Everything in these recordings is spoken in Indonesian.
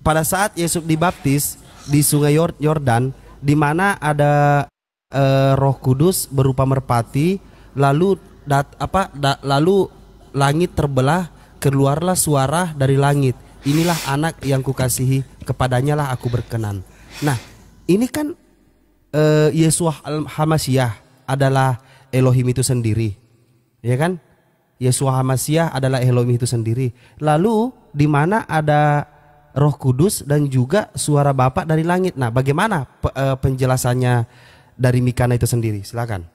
pada saat Yesus dibaptis di Sungai Yordan, di mana ada Roh Kudus berupa merpati, lalu lalu langit terbelah, keluarlah suara dari langit, inilah anak yang kukasihi, kepadanya lah aku berkenan. Nah, ini kan Yeshua HaMasyiah adalah Elohim itu sendiri, ya kan? Yeshua HaMasyiah adalah Elohim itu sendiri. Lalu di mana ada Roh Kudus dan juga suara Bapa dari langit. Nah, bagaimana penjelasannya dari Mikana itu sendiri? Silakan.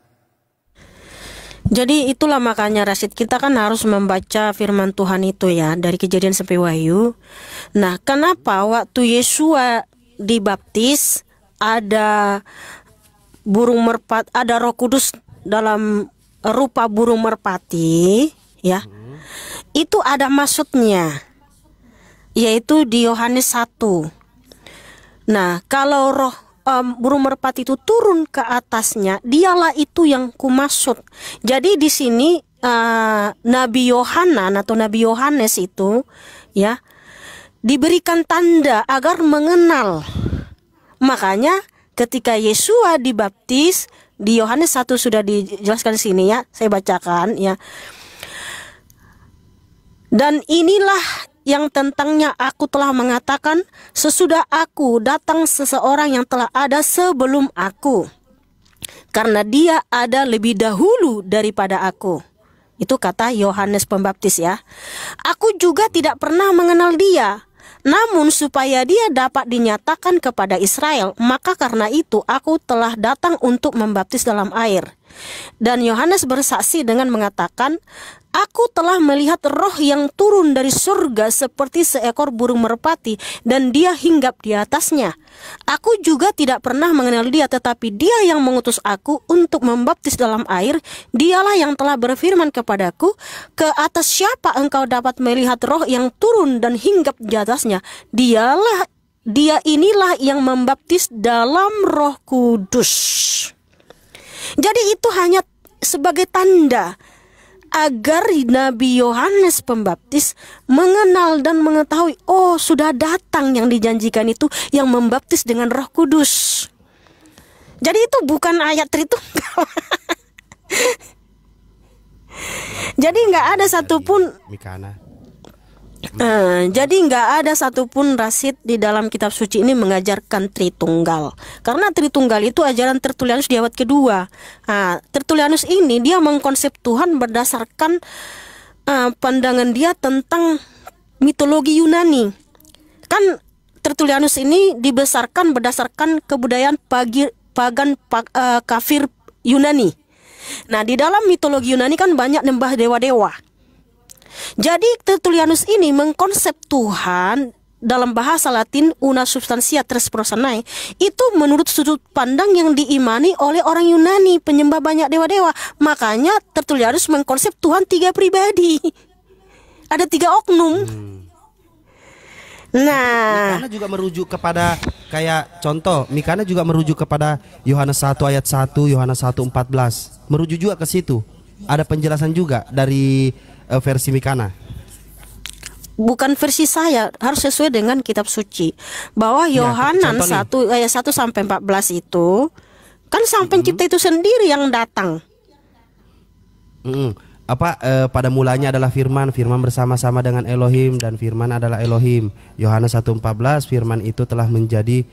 Jadi itulah makanya Rasid, kita kan harus membaca firman Tuhan itu ya, dari Kejadian sampai Wahyu. Nah, kenapa waktu Yeshua dibaptis ada burung merpati, ada Roh Kudus dalam rupa burung merpati ya? Itu ada maksudnya, yaitu di Yohanes 1. Nah, kalau roh burung merpati itu turun ke atasnya, dialah itu yang kumaksud. Jadi di sini Nabi Yohanan atau Nabi Yohanes itu ya diberikan tanda agar mengenal. Makanya ketika Yeshua dibaptis di Yohanes 1 sudah dijelaskan di sini ya, saya bacakan ya. Dan inilah yang tentangnya aku telah mengatakan, sesudah aku datang seseorang yang telah ada sebelum aku, karena dia ada lebih dahulu daripada aku. Itu kata Yohanes Pembaptis ya. Aku juga tidak pernah mengenal dia, namun supaya dia dapat dinyatakan kepada Israel, maka karena itu aku telah datang untuk membaptis dalam air. Dan Yohanes bersaksi dengan mengatakan, aku telah melihat roh yang turun dari surga seperti seekor burung merpati, dan dia hinggap di atasnya. Aku juga tidak pernah mengenal dia, tetapi dia yang mengutus aku untuk membaptis dalam air, dialah yang telah berfirman kepadaku, ke atas siapa engkau dapat melihat roh yang turun dan hinggap di atasnya? Dia inilah yang membaptis dalam Roh Kudus. Jadi itu hanya sebagai tanda agar Nabi Yohanes Pembaptis mengenal dan mengetahui, oh sudah datang yang dijanjikan itu, yang membaptis dengan Roh Kudus. Jadi itu bukan ayat Tritunggal. Jadi nggak ada satupun Mikana. Jadi nggak ada satupun Rasid di dalam kitab suci ini mengajarkan Tritunggal. Karena Tritunggal itu ajaran Tertullianus di abad kedua. Tertullianus ini dia mengkonsep Tuhan berdasarkan pandangan dia tentang mitologi Yunani. Kan Tertullianus ini dibesarkan berdasarkan kebudayaan pagan kafir Yunani. Nah, di dalam mitologi Yunani kan banyak nyembah dewa-dewa. Jadi Tertullianus ini mengkonsep Tuhan dalam bahasa Latin una substantia tres persona, itu menurut sudut pandang yang diimani oleh orang Yunani, penyembah banyak dewa-dewa. Makanya Tertullianus mengkonsep Tuhan 3 pribadi. Ada 3 oknum. Nah, Mikana juga merujuk kepada, kayak contoh, Mikana juga merujuk kepada Yohanes 1 ayat 1, Yohanes 1:14. Merujuk juga ke situ. Ada penjelasan juga dari versi Mikana. bukan versi saya, harus sesuai dengan kitab suci. Bahwa Yohanan 1 ayat 1 sampai 14 itu kan Sang Pencipta itu sendiri yang datang. Pada mulanya adalah Firman, Firman bersama-sama dengan Elohim, dan Firman adalah Elohim. Yohanes 1:14, Firman itu telah menjadi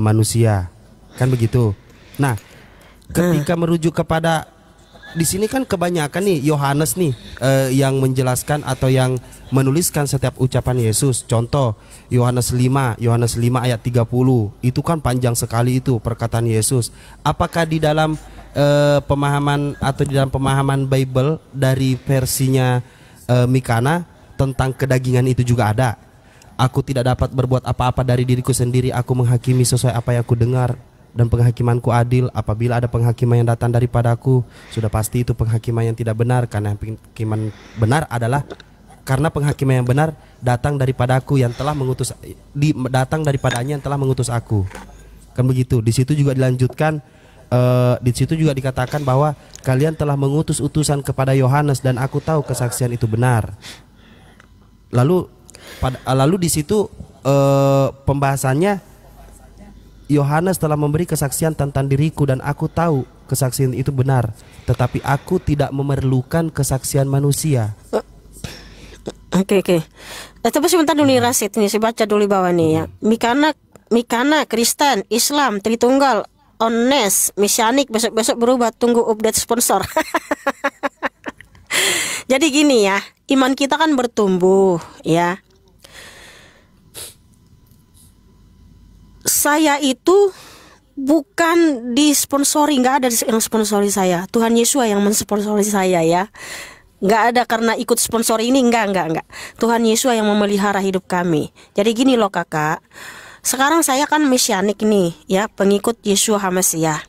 manusia. Kan begitu. Nah, ketika merujuk kepada di sini kan kebanyakan nih Yohanes nih yang menjelaskan atau yang menuliskan setiap ucapan Yesus. Contoh Yohanes 5 ayat 30. Itu kan panjang sekali itu perkataan Yesus. Apakah di dalam pemahaman atau di dalam pemahaman Bible dari versinya Mikana tentang kedagingan itu juga ada? Aku tidak dapat berbuat apa-apa dari diriku sendiri, aku menghakimi sesuai apa yang aku dengar, dan penghakimanku adil. Apabila ada penghakiman yang datang daripadaku, sudah pasti itu penghakiman yang tidak benar, karena penghakiman benar adalah karena penghakiman yang benar datang daripadaku yang telah mengutus, datang daripadanya yang telah mengutus aku. Kan begitu. Di situ juga dilanjutkan, di situ juga dikatakan bahwa kalian telah mengutus utusan kepada Yohanes dan aku tahu kesaksian itu benar. Lalu di situ pembahasannya Yohanes telah memberi kesaksian tentang diriku dan aku tahu kesaksian itu benar, tetapi aku tidak memerlukan kesaksian manusia. Oke. Tapi sebentar dulu nih Rasid, ini saya baca dulu bawah nih ya. Mikana, Kristen, Islam, Tritunggal, Ones, Mesianik, besok-besok berubah, tunggu update sponsor. Jadi gini ya, iman kita kan bertumbuh ya. Saya itu bukan disponsori, nggak ada yang sponsori saya. Tuhan Yesus yang mensponsori saya ya. Nggak ada karena ikut sponsor ini, enggak. Tuhan Yesus yang memelihara hidup kami. Jadi gini loh kakak, sekarang saya kan mesianik nih ya, pengikut Yeshua HaMasiah.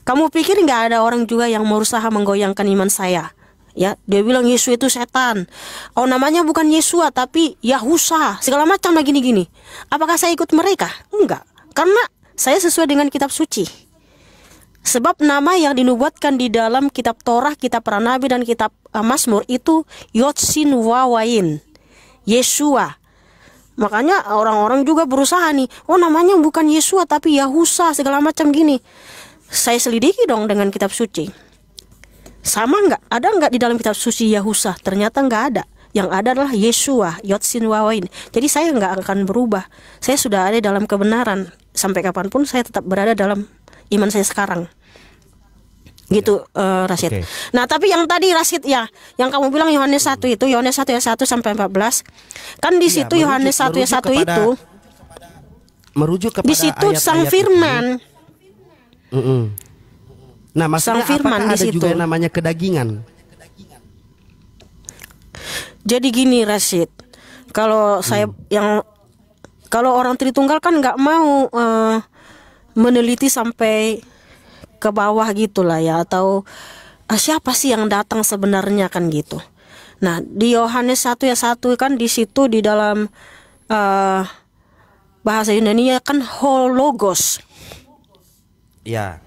Kamu pikir nggak ada orang juga yang berusaha menggoyangkan iman saya? Ya, dia bilang Yesus itu setan. Oh, namanya bukan Yeshua tapi Yahusa, segala macam lagi gini. Apakah saya ikut mereka? Enggak, karena saya sesuai dengan kitab suci. Sebab nama yang dinubuatkan di dalam kitab Torah, kitab para nabi dan kitab Mazmur itu Yotsin Wawain, Yeshua. Makanya orang-orang juga berusaha nih, oh namanya bukan Yeshua tapi Yahusa, segala macam gini. Saya selidiki dong dengan kitab suci. Sama nggak? Ada nggak di dalam kitab suci Yahusa? Ternyata nggak ada. Yang ada adalah Yeshua, Yotsin Wawain. Jadi saya nggak akan berubah. Saya sudah ada dalam kebenaran. Sampai kapanpun saya tetap berada dalam iman saya sekarang. Gitu Rasid. Okay. Nah tapi yang tadi Rasid ya, yang kamu bilang Yohanes 1 itu, Yohanes 1 ayat 1 sampai 14. Kan di situ Yohanes 1 ayat 1 itu merujuk kepada di situ ayat-ayat sang firman. Nah maksudnya sang firman apakah di ada situ juga yang namanya kedagingan? Jadi gini Rasid, kalau saya kalau orang Tritunggal kan nggak mau meneliti sampai ke bawah gitulah ya, atau siapa sih yang datang sebenarnya kan gitu. Nah di Yohanes 1 ayat 1 kan di situ di dalam bahasa Yunani kan hologos. Ya.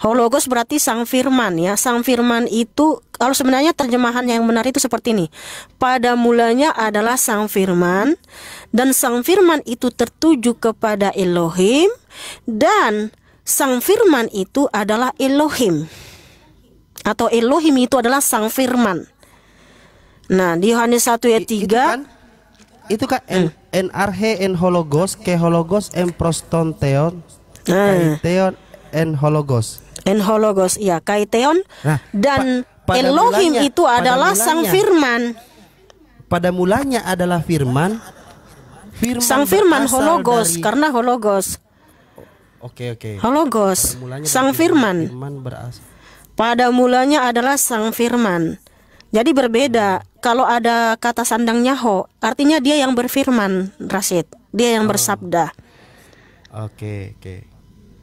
Hologos berarti sang firman ya. Sang firman itu kalau sebenarnya terjemahan yang benar itu seperti ini. Pada mulanya adalah sang firman, dan sang firman itu tertuju kepada Elohim, dan sang firman itu adalah Elohim. Atau Elohim itu adalah sang firman. Nah, di Yohanes 1 ayat 3 itu kan NRH en hologos ke hologos en prostonteon kaiteon en hologos. En hologos ya, kaiteon. Nah, dan Elohim itu adalah sang firman. Pada mulanya adalah firman. Sang firman hologos dari... karena hologos. Oke. Hologos, sang firman. Pada mulanya adalah sang firman. Jadi berbeda. Kalau ada kata sandangnya ho, artinya dia yang berfirman, Rasid. Dia yang bersabda. Oke.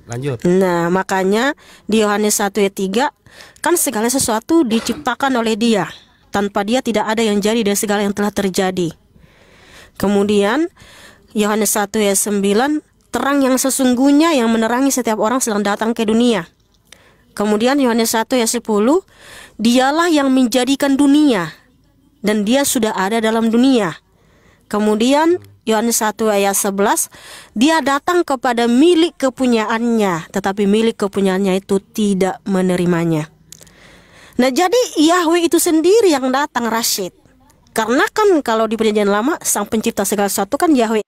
Lanjut. Nah, makanya di Yohanes 1 ayat 3 kan segala sesuatu diciptakan oleh Dia. Tanpa Dia tidak ada yang jadi dari segala yang telah terjadi. Kemudian Yohanes 1 ayat 9, terang yang sesungguhnya yang menerangi setiap orang sedang datang ke dunia. Kemudian Yohanes 1 ayat 10, Dialah yang menjadikan dunia dan Dia sudah ada dalam dunia. Kemudian Yohanes 1 ayat 11, Dia datang kepada milik kepunyaannya, tetapi milik kepunyaannya itu tidak menerimanya. Nah jadi Yahweh itu sendiri yang datang, Rasid. Karena kan kalau di perjanjian lama sang pencipta segala sesuatu kan Yahweh.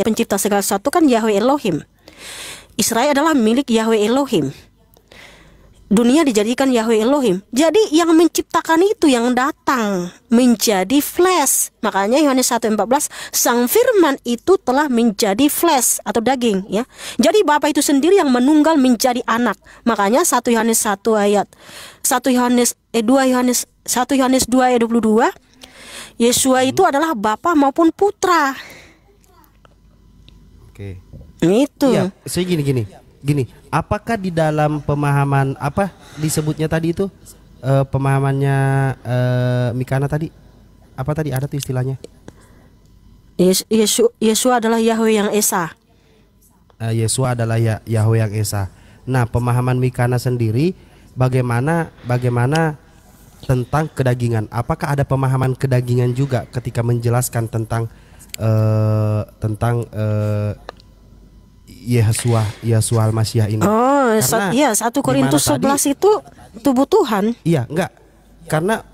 Pencipta segala sesuatu kan Yahweh Elohim. Israel adalah milik Yahweh Elohim. Dunia dijadikan Yahweh Elohim. Jadi yang menciptakan itu yang datang menjadi flesh. Makanya Yohanes 1:14, sang firman itu telah menjadi flesh atau daging ya. Jadi Bapa itu sendiri yang menunggal menjadi anak. Makanya 1 Yohanes 1 ayat 1 Yohanes 2 ayat 22, Yeshua itu adalah Bapa maupun Putra. Oke. Itu. Iya, saya gini. Apakah di dalam pemahaman apa disebutnya tadi itu pemahamannya Mikana tadi? Apa tadi ada tuh istilahnya? Yeshua adalah Yahweh yang Esa. Yeshua adalah Yahweh yang Esa. Nah, pemahaman Mikana sendiri bagaimana tentang kedagingan? Apakah ada pemahaman kedagingan juga ketika menjelaskan tentang tentang Yeshua Al-Masyiah ini. Oh, iya, 1 Korintus 11 itu tubuh Tuhan. Iya, enggak.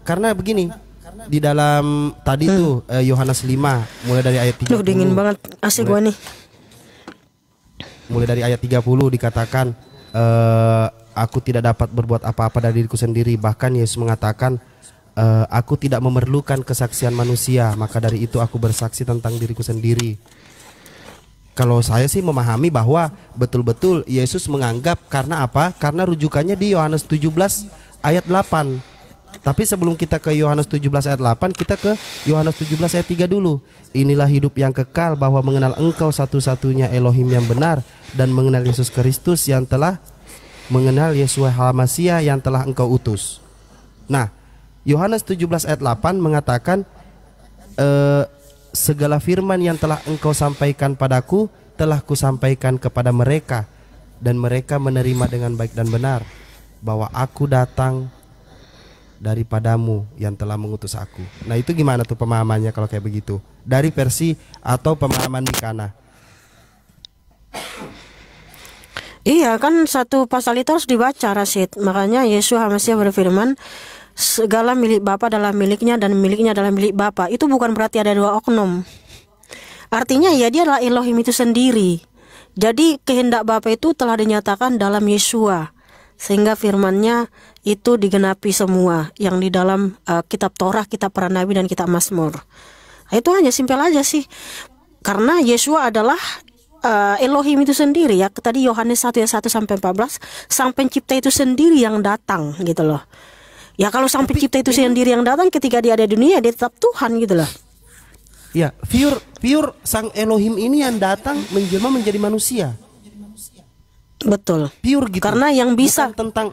Karena begini. Di dalam tadi tuh Yohanes 5 mulai dari ayat 30. Duh, dingin banget AC gua nih. Mulai dari ayat 30 dikatakan aku tidak dapat berbuat apa-apa dari diriku sendiri. Bahkan Yesus mengatakan aku tidak memerlukan kesaksian manusia, maka dari itu aku bersaksi tentang diriku sendiri. Kalau saya sih memahami bahwa betul-betul Yesus menganggap, karena apa? Karena rujukannya di Yohanes 17 ayat 8. Tapi sebelum kita ke Yohanes 17 ayat 8, kita ke Yohanes 17 ayat 3 dulu. Inilah hidup yang kekal, bahwa mengenal Engkau satu-satunya Elohim yang benar, dan mengenal Yesus Kristus yang telah mengenal Yeshua Al-Masyiah yang telah Engkau utus. Nah, Yohanes 17 ayat 8 mengatakan segala firman yang telah Engkau sampaikan padaku telah kusampaikan kepada mereka, dan mereka menerima dengan baik dan benar bahwa aku datang daripadamu yang telah mengutus aku. Nah, itu gimana tuh pemahamannya kalau kayak begitu? Dari versi atau pemahaman Mikana? Iya kan, satu pasal itu harus dibaca, Rasid. Makanya Yesus Al-Masyiah berfirman, segala milik Bapa adalah miliknya dan miliknya adalah milik Bapa. Itu bukan berarti ada 2 oknum. Artinya ya dia adalah Elohim itu sendiri. Jadi kehendak Bapa itu telah dinyatakan dalam Yeshua, sehingga firman-Nya itu digenapi semua yang di dalam kitab Torah, kitab para nabi, dan kitab Mazmur. Nah, itu hanya simpel aja sih. Karena Yeshua adalah Elohim itu sendiri ya. Tadi Yohanes 1 ayat 1 sampai 14, sang pencipta itu sendiri yang datang gitu loh. Ya kalau sang pencipta itu sendiri yang datang, ketika dia ada di dunia dia tetap Tuhan gitu loh. Ya, pure sang Elohim ini yang datang menjelma menjadi manusia. Betul. Pure gitu. Karena yang bisa bukan tentang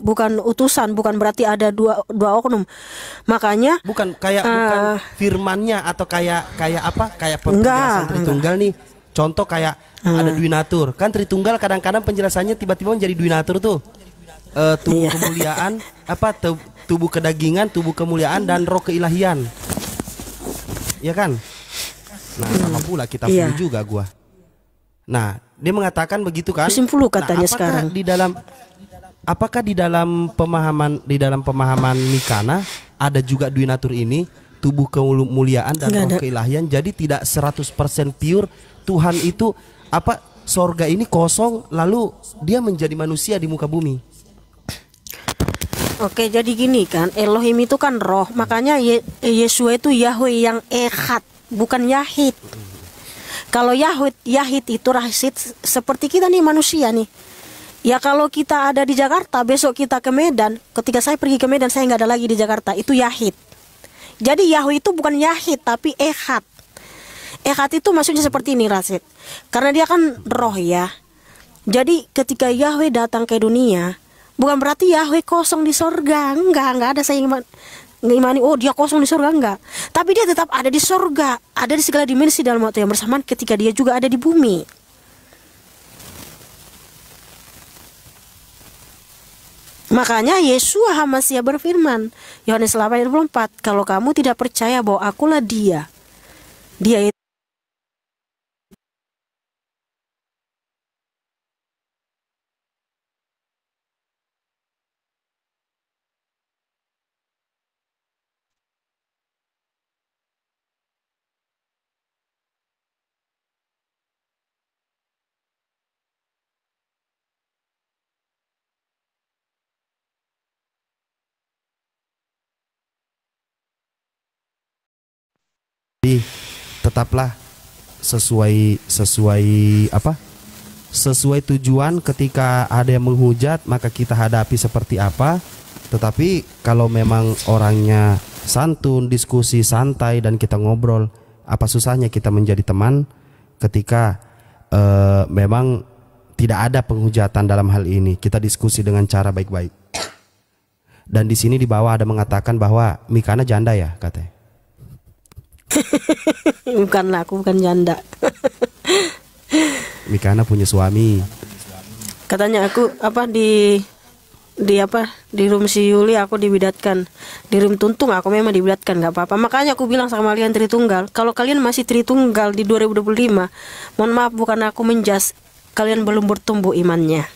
bukan utusan, bukan berarti ada dua oknum. Makanya bukan firmannya atau kayak apa? Kayak penjelasan Tritunggal nih. Contoh kayak ada Dwinatur. Kan Tritunggal kadang-kadang penjelasannya tiba-tiba menjadi Dwinatur tuh. Tubuh kemuliaan, tubuh kedagingan, tubuh kemuliaan, dan roh keilahian. Ya kan? Nah, sama pula kita juga gua. Nah, dia mengatakan begitu kan? 90 katanya sekarang. Apakah di dalam pemahaman Mikana ada juga Dwinatur ini, tubuh kemuliaan dan roh keilahian? Jadi tidak 100% pure Tuhan itu sorga ini kosong lalu dia menjadi manusia di muka bumi. Oke, jadi gini kan, Elohim itu kan roh, makanya Yeshua itu Yahweh yang Echad, bukan Yahid. Kalau Yahid itu Rasid, seperti kita nih manusia nih. Ya kalau kita ada di Jakarta, besok kita ke Medan, ketika saya pergi ke Medan saya nggak ada lagi di Jakarta, itu Yahid. Jadi Yahweh itu bukan Yahid tapi Echad. Echad itu maksudnya seperti ini, Rasid. Karena dia kan roh ya. Jadi ketika Yahweh datang ke dunia, bukan berarti Yahweh kosong di sorga. Enggak ada saya ngimani, oh dia kosong di sorga, enggak. Tapi dia tetap ada di sorga, ada di segala dimensi dalam waktu yang bersamaan ketika dia juga ada di bumi. Makanya Yeshua Al-Masyiah berfirman, Yohanes 8 ayat 24, kalau kamu tidak percaya bahwa akulah dia itu tetaplah sesuai tujuan. Ketika ada yang menghujat, maka kita hadapi seperti apa. Tetapi kalau memang orangnya santun, diskusi santai, dan kita ngobrol, apa susahnya kita menjadi teman ketika memang tidak ada penghujatan dalam hal ini. Kita diskusi dengan cara baik-baik. Dan di sini di bawah ada mengatakan bahwa Mikana janda ya katanya. Bukanlah, aku bukan janda. Mikana punya suami. Katanya aku di apa di room si Yuli aku dibidatkan, di room Tuntung aku memang dibidatkan, nggak apa-apa. Makanya aku bilang sama kalian Tritunggal, kalau kalian masih Tritunggal di 2025, mohon maaf bukan aku menjas, kalian belum bertumbuh imannya.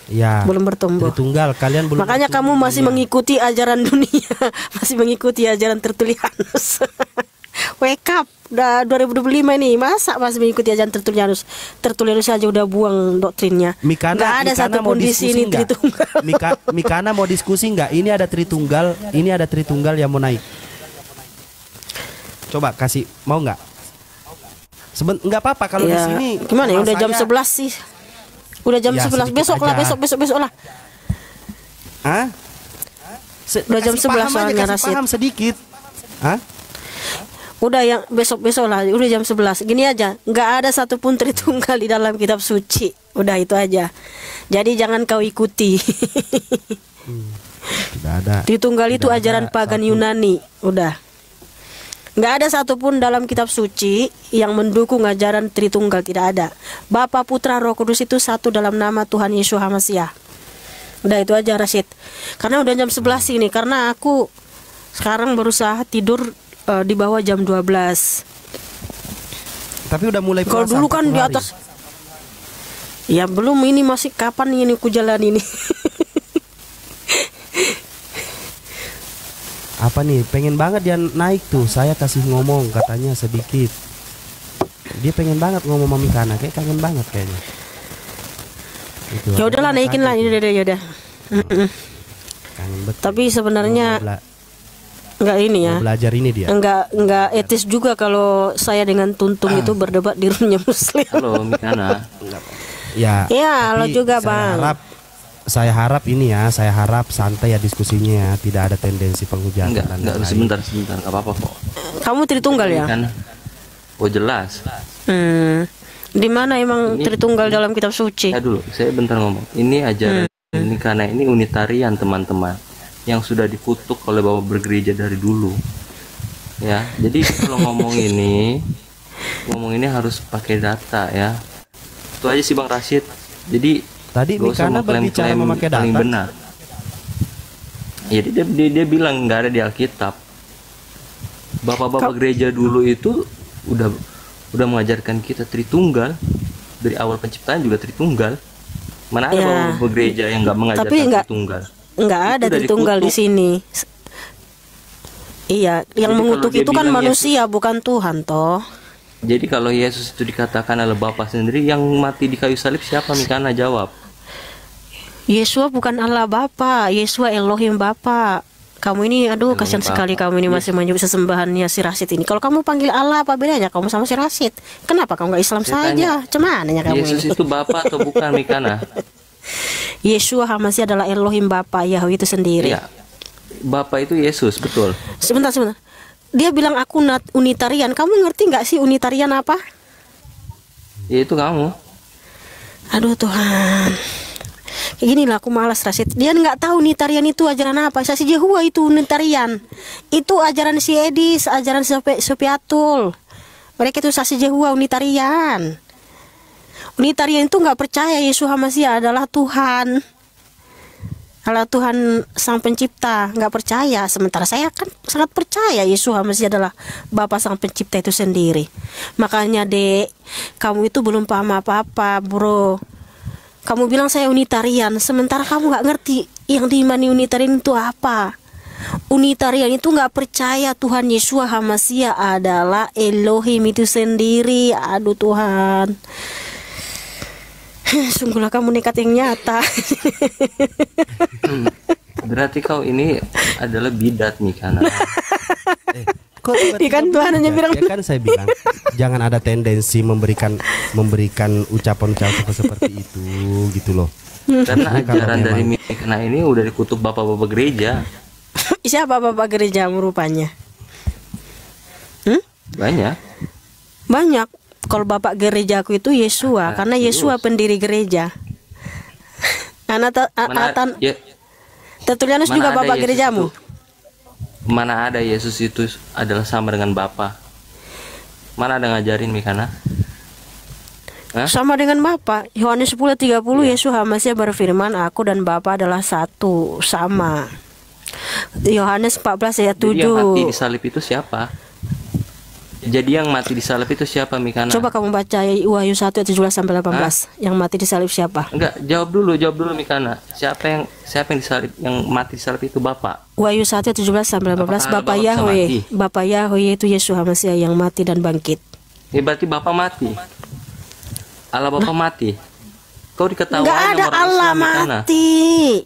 Ya, belum bertumbuh. Tritunggal kalian belum. Makanya kamu masih mengikuti ajaran dunia, masih mengikuti ajaran Tertulianus. Wake up, udah 2025 ini, masa masih mengikuti ajaran Tertulianus? Tertulianus saja udah buang doktrinnya. Nggak ada satupun di sini Tritunggal. Mikana mau diskusi nggak? Ini ada Tritunggal yang mau naik. Coba kasih, mau nggak? Nggak apa-apa kalau ya, di sini. Gimana ya? Udah jam 11 sih. Udah jam 11, besok lah, besok lah. Hah? Udah jam 11 soalnya Rasid. Paham sedikit. Hah? Udah yang besok lah, udah jam 11. Gini aja, nggak ada satupun Tritunggal di dalam kitab suci. Udah itu aja. Jadi jangan kau ikuti. Tidak ada. Tritunggal itu ajaran pagan Yunani. Udah. Nggak ada satupun dalam kitab suci yang mendukung ajaran Tritunggal, tidak ada. Bapa, Putra, Roh Kudus itu satu dalam nama Tuhan Yesus HaMasiah. Udah itu aja Rasid. Karena udah jam 11 ini, karena aku sekarang berusaha tidur di bawah jam 12. Tapi udah mulai puasa. Kalau dulu kan di atas. Ya belum, ini masih kapan ini ku jalan ini. Apa nih, pengen banget dia naik tuh. Saya kasih ngomong katanya sedikit. Dia pengen banget ngomong sama Mikana, kayak kangen banget kayaknya. Ya udahlah, naikin lah, yaudah. Kangen betul. Tapi sebenarnya enggak ini ya. Belajar ini dia. Enggak etis juga kalau saya dengan Tuntung itu berdebat di roomnya Muslim. Halo Mikana. Ya. Ya, lo juga Bang. Saya harap ini ya, saya harap santai ya diskusinya ya, tidak ada tendensi penghujatan. Enggak, sebentar, enggak apa-apa kok. Kamu Tritunggal ya? Oh jelas. Di mana emang Tritunggal dalam kitab suci? Ya dulu, saya bentar ngomong. Ini ajaran ini karena ini Unitarian teman-teman, yang sudah dikutuk oleh Bapak bergereja dari dulu. Ya, jadi kalau ngomong ini harus pakai data ya. Itu aja sih Bang Rashid. Jadi tadi Mikana berbicara memakai data. Benar. Jadi dia bilang nggak ada di Alkitab. Bapak-bapak gereja dulu itu udah mengajarkan kita Tritunggal dari awal penciptaan juga Tritunggal. Mana ada bapak-bapak gereja yang nggak mengajarkan Tritunggal? Nggak ada Tritunggal di sini. Iya, yang mengutuk itu kan manusia, bukan Tuhan toh. Jadi kalau Yesus itu dikatakan adalah Bapa sendiri, yang mati di kayu salib siapa? Mikana jawab. Yesua bukan Allah Bapa, Yesua Elohim Bapa. Kamu ini, aduh kasihan sekali kamu ini masih menyebut sesembahannya si Rasid ini. Kalau kamu panggil Allah, apa bedanya kamu sama si Rasid? Kenapa kamu nggak Islam saja? Cumananya kamu Yesus ini. itu Bapa atau bukan Mikana? Yesua HaMasiah adalah Elohim Bapa, Yahweh itu sendiri. Iya. Bapa itu Yesus, betul. Sebentar. Dia bilang aku Unitarian. Kamu ngerti nggak sih Unitarian apa? Ya itu kamu. Aduh Tuhan. Kayak gini lah aku malas Rasid. Dia nggak tahu Unitarian itu ajaran apa. Saksi Yehova itu Unitarian. Itu ajaran si Edis, ajaran Sopiatul. Mereka itu saksi Yehova Unitarian. Unitarian itu nggak percaya Yesus HaMasiah adalah Tuhan. Allah Tuhan Sang Pencipta, nggak percaya. Sementara saya kan sangat percaya Yesus HaMasiah adalah Bapa Sang Pencipta itu sendiri. Makanya Dek, kamu itu belum paham apa-apa bro. Kamu bilang saya Unitarian, sementara kamu nggak ngerti yang diimani Unitarian itu apa. Unitarian itu nggak percaya Tuhan Yesus HaMasiah adalah Elohim itu sendiri. Aduh Tuhan, sungguhlah kamu nekat yang nyata. Berarti kau ini adalah bidat nih karena. Kan Tuhan hanya bilang. Ya kan saya bilang jangan ada tendensi memberikan ucapan-ucapan seperti itu gitu loh. Karena ajaran dari Mikana ini udah dikutuk bapak-bapak gereja. Siapa bapak gereja rupanya? Banyak. Kalau bapak gerejaku itu Yesua, karena Yesua pendiri gereja. Tertulianus juga bapak gerejamu. Mana ada Yesus itu adalah sama dengan Bapa? Mana ada ngajarin Mikana? Hah? Sama dengan Bapa. Yohanes 10:30 Yesus Hamasiah berfirman, aku dan Bapa adalah satu, sama. Yohanes 14 ayat Jadi yang mati di 7. salib itu siapa? Jadi yang mati di salib itu siapa, Mikana? Coba kamu baca Wahyu 1 ayat 17 sampai 18. Yang mati di salib siapa? Enggak, jawab dulu Mikana. Siapa yang disalib, yang mati di salib itu Bapak? Wahyu 1 ayat 17 sampai 18. Apakah Bapak Bapak bisa Yahweh. mati? Bapak Yahweh itu Yesus Hamasiah yang mati dan bangkit. Berarti Bapak mati. Allah Bapak mati. Kau diketahui Enggak ada Allah mati.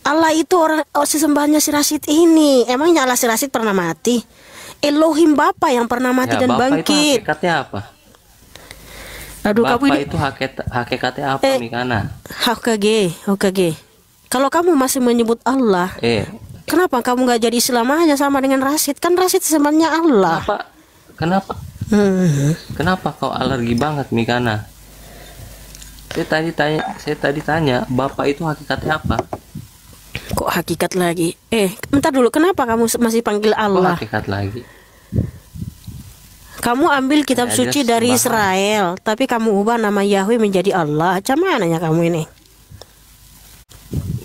Allah itu orang sesembahnya si Rasid ini. Emangnya Allah si Rasid pernah mati? Elohim Bapa yang pernah mati dan Bapak bangkit. itu hakikatnya apa? Aduh, Bapak kamu ini itu hakikatnya apa, Mikana? HKG. Kalau kamu masih menyebut Allah, kenapa kamu nggak jadi Islam aja sama dengan Rasid? Kan Rasid sesembahnya Allah. Kenapa kau alergi banget, Mikana? Saya tadi tanya, Bapak itu hakikatnya apa? Kok hakikat lagi? Bentar dulu, kenapa kamu masih panggil Allah? Kok hakikat lagi? Kamu ambil kitab suci dari Israel, tapi kamu ubah nama Yahweh menjadi Allah. Macam mana ya kamu ini?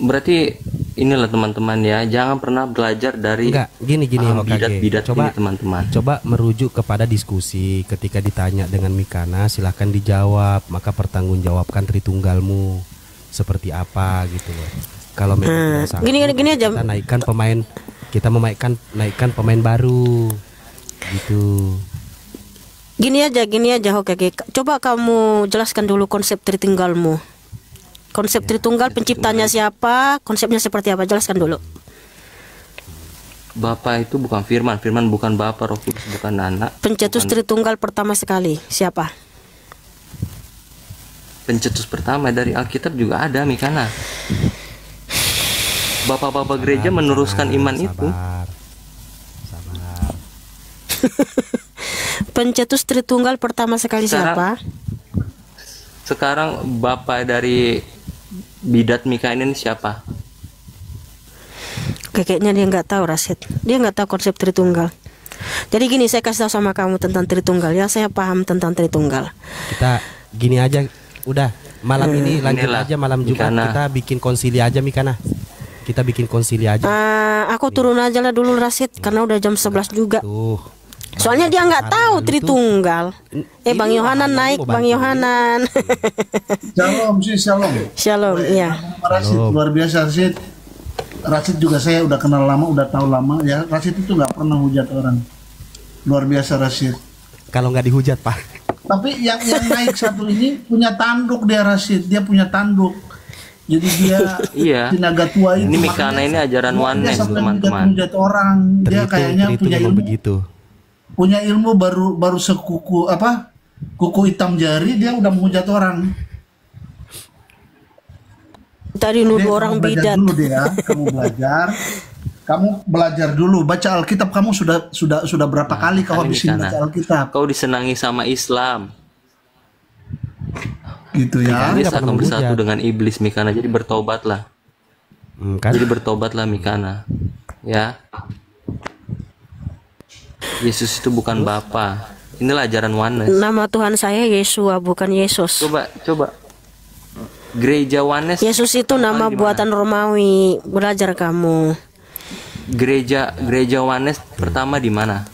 Berarti inilah teman-teman ya, jangan pernah belajar dari gini bidat-bidat ini, teman-teman. Coba merujuk kepada diskusi. Ketika ditanya dengan Mikana, silahkan dijawab, maka pertanggungjawabkan Tritunggalmu seperti apa gitu loh. Kalau memang tidak sanggup, gini aja. Kita naikkan pemain baru gitu. Gini aja, oke. Coba kamu jelaskan dulu konsep Tritunggalmu. Konsep Tritunggal, penciptanya siapa? Konsepnya seperti apa? Jelaskan dulu. Bapak itu bukan Firman, Firman bukan Bapak, Roh Kudus bukan Anak. Pencetus Tritunggal pertama sekali siapa? Pencetus pertama dari Alkitab juga ada, Mikana. Bapak-bapak gereja meneruskan iman itu. Sabar. Pencetus Tritunggal pertama sekali siapa? Sekarang bapak dari bidat Mika ini siapa? Kayaknya dia nggak tahu, Rasid. Dia nggak tahu konsep Tritunggal. Jadi gini, saya kasih tahu sama kamu tentang Tritunggal ya. Saya paham tentang Tritunggal. Kita gini aja, udah malam ini lanjut aja, malam Jumat kita bikin konsili aja, Mikana. Kita bikin konsili aja. Aku turun aja lah dulu, Rasid, karena udah jam 11 juga. Soalnya dia nggak tahu Tritunggal. Bang Yohanan naik, Bang Yohanan. Shalom, iya. Rasid luar biasa, Rasid. Rasid juga saya udah kenal lama, udah tahu lama ya. Rasid itu nggak pernah hujat orang. Luar biasa Rasid. Kalau nggak dihujat, Pak. Tapi yang naik satu ini punya tanduk dia, Rasid. Dia punya tanduk. Jadi dia tenaga tua itu. Ini Mikana ini ajaran oneness, teman-teman. Hujat orang. Dia kayaknya punya ilmu begitu. Punya ilmu baru sekuku kuku hitam jari dia udah menghujat orang. Tadi nuduh orang bidat. Dulu deh ya, kamu belajar dulu, baca Alkitab. Kamu sudah berapa kali kau habisin baca Alkitab? Kau disenangi sama Islam. Gitu ya. Dia akan bersatu dengan iblis, Mikana. Jadi bertobatlah. Jadi bertobatlah, Mikana. Ya. Yesus itu bukan Bapa. Inilah ajaran oneness. Nama Tuhan saya Yesua, bukan Yesus. Coba. Gereja oneness. Yesus itu nama buatan Romawi. Belajar kamu. Gereja oneness pertama di mana?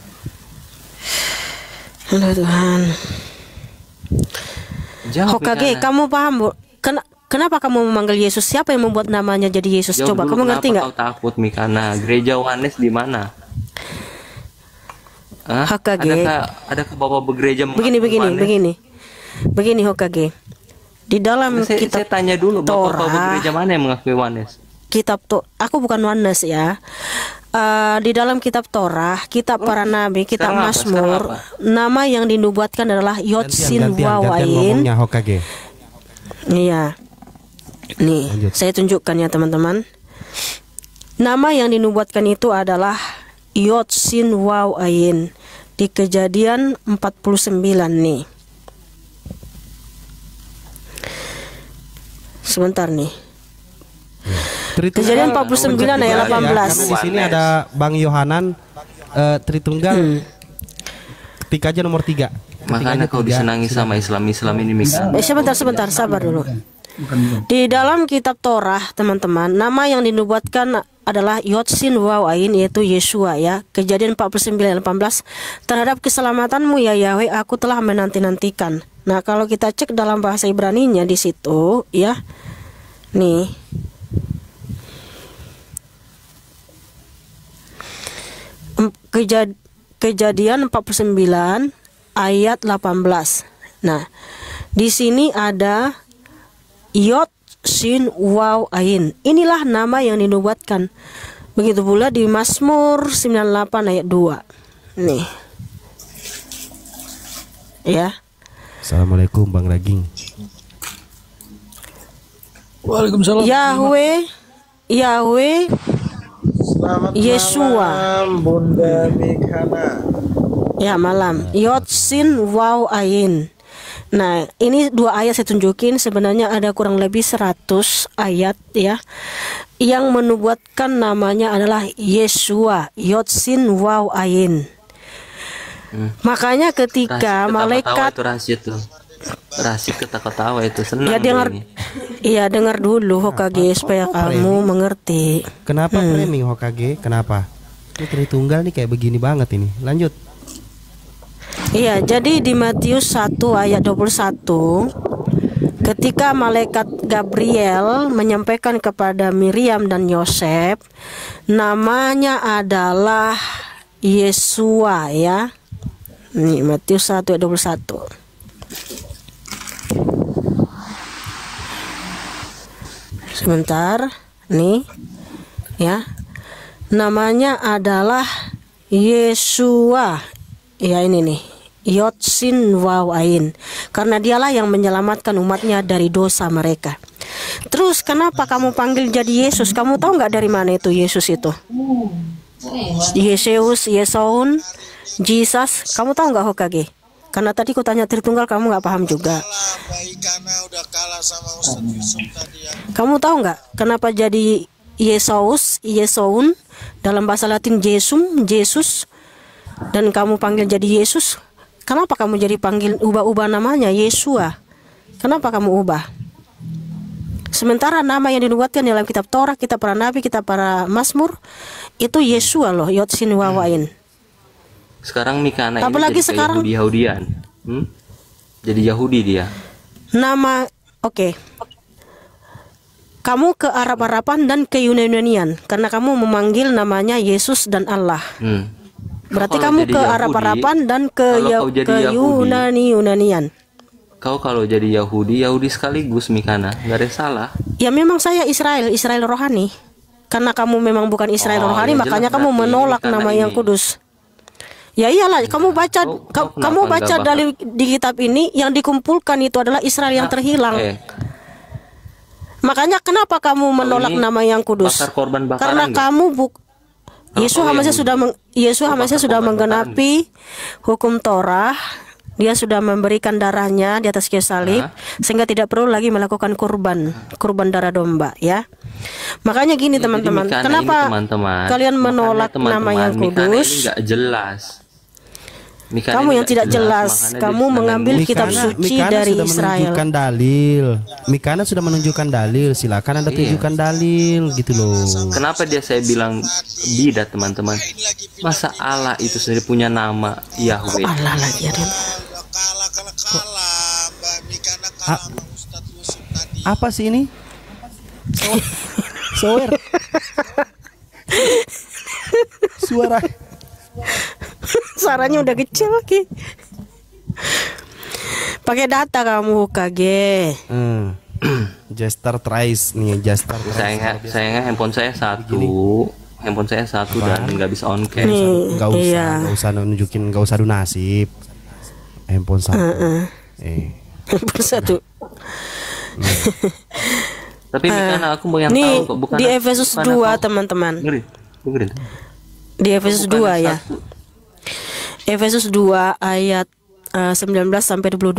Halo Tuhan. Hokage, kamu paham, Bu? Kenapa kamu memanggil Yesus? Siapa yang membuat namanya jadi Yesus? Coba kamu ngerti nggak? Kau takut, Mikana? Gereja oneness di mana? Hokage. Adakah bapak bergereja begini Hokage. Di dalam kitab saya tanya dulu, bapak bergereja mana yang mengakui oneness? Aku bukan oneness ya. Di dalam kitab Torah, kitab para nabi, kitab Mazmur, nama yang dinubuatkan adalah Yotsin Wawain. Iya. Nih, saya tunjukkan ya teman-teman. Nama yang dinubuatkan itu adalah Yotsin Wawain di Kejadian 49 nih. Sebentar nih. Kejadian 49 ayat 18. Karena di sini ada Bang Yohanan Tritunggal. Ketik aja nomor 3. Makanya kau disenangi sama Islam ini, Mika. Sebentar, sabar dulu. Di dalam kitab Torah, teman-teman, nama yang dinubuatkan adalah Yotsin Waw Ain, yaitu Yesua ya. Kejadian 49:18, terhadap keselamatanmu ya Yahweh aku telah menanti-nantikan. Nah, kalau kita cek dalam bahasa Ibraninya di situ ya. Nih. Kejadian 49 ayat 18. Nah, di sini ada Yod Shin Waw Ain. Inilah nama yang dinubuatkan. Begitu pula di Mazmur 98 ayat 2. Nih. Ya. Assalamualaikum Bang Raging. Waalaikumsalam. Yahweh Selamat Yesua. malam Bunda Mikana. Ya, malam. Yotsin Waw Ain. Nah, ini 2 ayat saya tunjukin. Sebenarnya ada kurang lebih 100 ayat ya, yang menubuatkan namanya adalah Yesua, Yotsin Waw Ain. Makanya ketika malaikat rahasia ketawa-tawa itu senang. ya dengar, ini. iya dengar dulu Hokage supaya kamu mengerti. Kenapa framing Hokage? Kenapa? Ini Tritunggal nih kayak begini banget ini. Lanjut. Iya, jadi di Matius 1 ayat 21, ketika malaikat Gabriel menyampaikan kepada Miriam dan Yosef, namanya adalah Yesua ya. Nih Matius 1 ayat 21. Sebentar, nih ya. Namanya adalah Yesua. Ya ini nih, Yotsin Waw Ain. Karena dialah yang menyelamatkan umatnya dari dosa mereka. Terus kenapa kamu panggil jadi Yesus? Kamu tahu nggak dari mana itu Yesus itu? Yesus, Yeson, Jesus. Kamu tahu nggak Hokage? Karena tadi ku tanya Tritunggal kamu nggak paham juga. Kamu tahu nggak kenapa jadi Yesus, Yeson dalam bahasa Latin Jesum, Jesus, dan kamu panggil jadi Yesus? Kenapa kamu jadi panggil ubah-ubah namanya Yesua? Kenapa kamu ubah? Sementara nama yang dinubuatkan dalam kitab Torah, kitab para nabi, kitab para Mazmur itu Yesua loh, Yotsin Waw Ain. Sekarang Mikana apalagi ini jadi sekarang Yahudian. Jadi Yahudi dia. Nama oke. Kamu ke Arab-Araban dan ke Yunanian karena kamu memanggil namanya Yesus dan Allah. Berarti kamu ke Arab-Araban dan ke Yunanian. Kau kalau jadi Yahudi sekaligus Mikana, nggak ada salah. Ya memang saya Israel rohani. Karena kamu memang bukan Israel rohani, ya makanya kamu menolak nama yang kudus. Ya iyalah, kamu baca dalil di kitab ini yang dikumpulkan itu adalah Israel yang terhilang. Makanya kenapa kamu menolak nama yang kudus? Karena kamu Yesus Hamazah sudah menggenapi hukum Torah. Dia sudah memberikan darahnya di atas kayu salib sehingga tidak perlu lagi melakukan kurban darah domba ya. Makanya gini teman-teman, kenapa kalian menolak nama yang kudus? Ini jelas. Kamu yang tidak jelas, kamu mengambil kitab suci dari Israel. Mikana sudah menunjukkan dalil, silakan Anda tunjukkan dalil gitu loh. Kenapa saya bilang bidat teman-teman? Masa Allah itu sendiri punya nama Yahweh. Allah lagi ada. Apa sih ini? Sower. Suaranya udah kecil lagi. Pakai data kamu KG. Jester Trace nih, Jester. Sayangnya handphone saya satu. Handphone saya satu dan nggak bisa on cam. Nggak usah nunjukin, nggak usah nasib. Handphone satu. Handphone satu. Tapi Mikana aku mau yang tahu kok, bukan di Efesus 2 teman-teman. Di Efesus 2 ya. Efesus 2 ayat 19 sampai 22.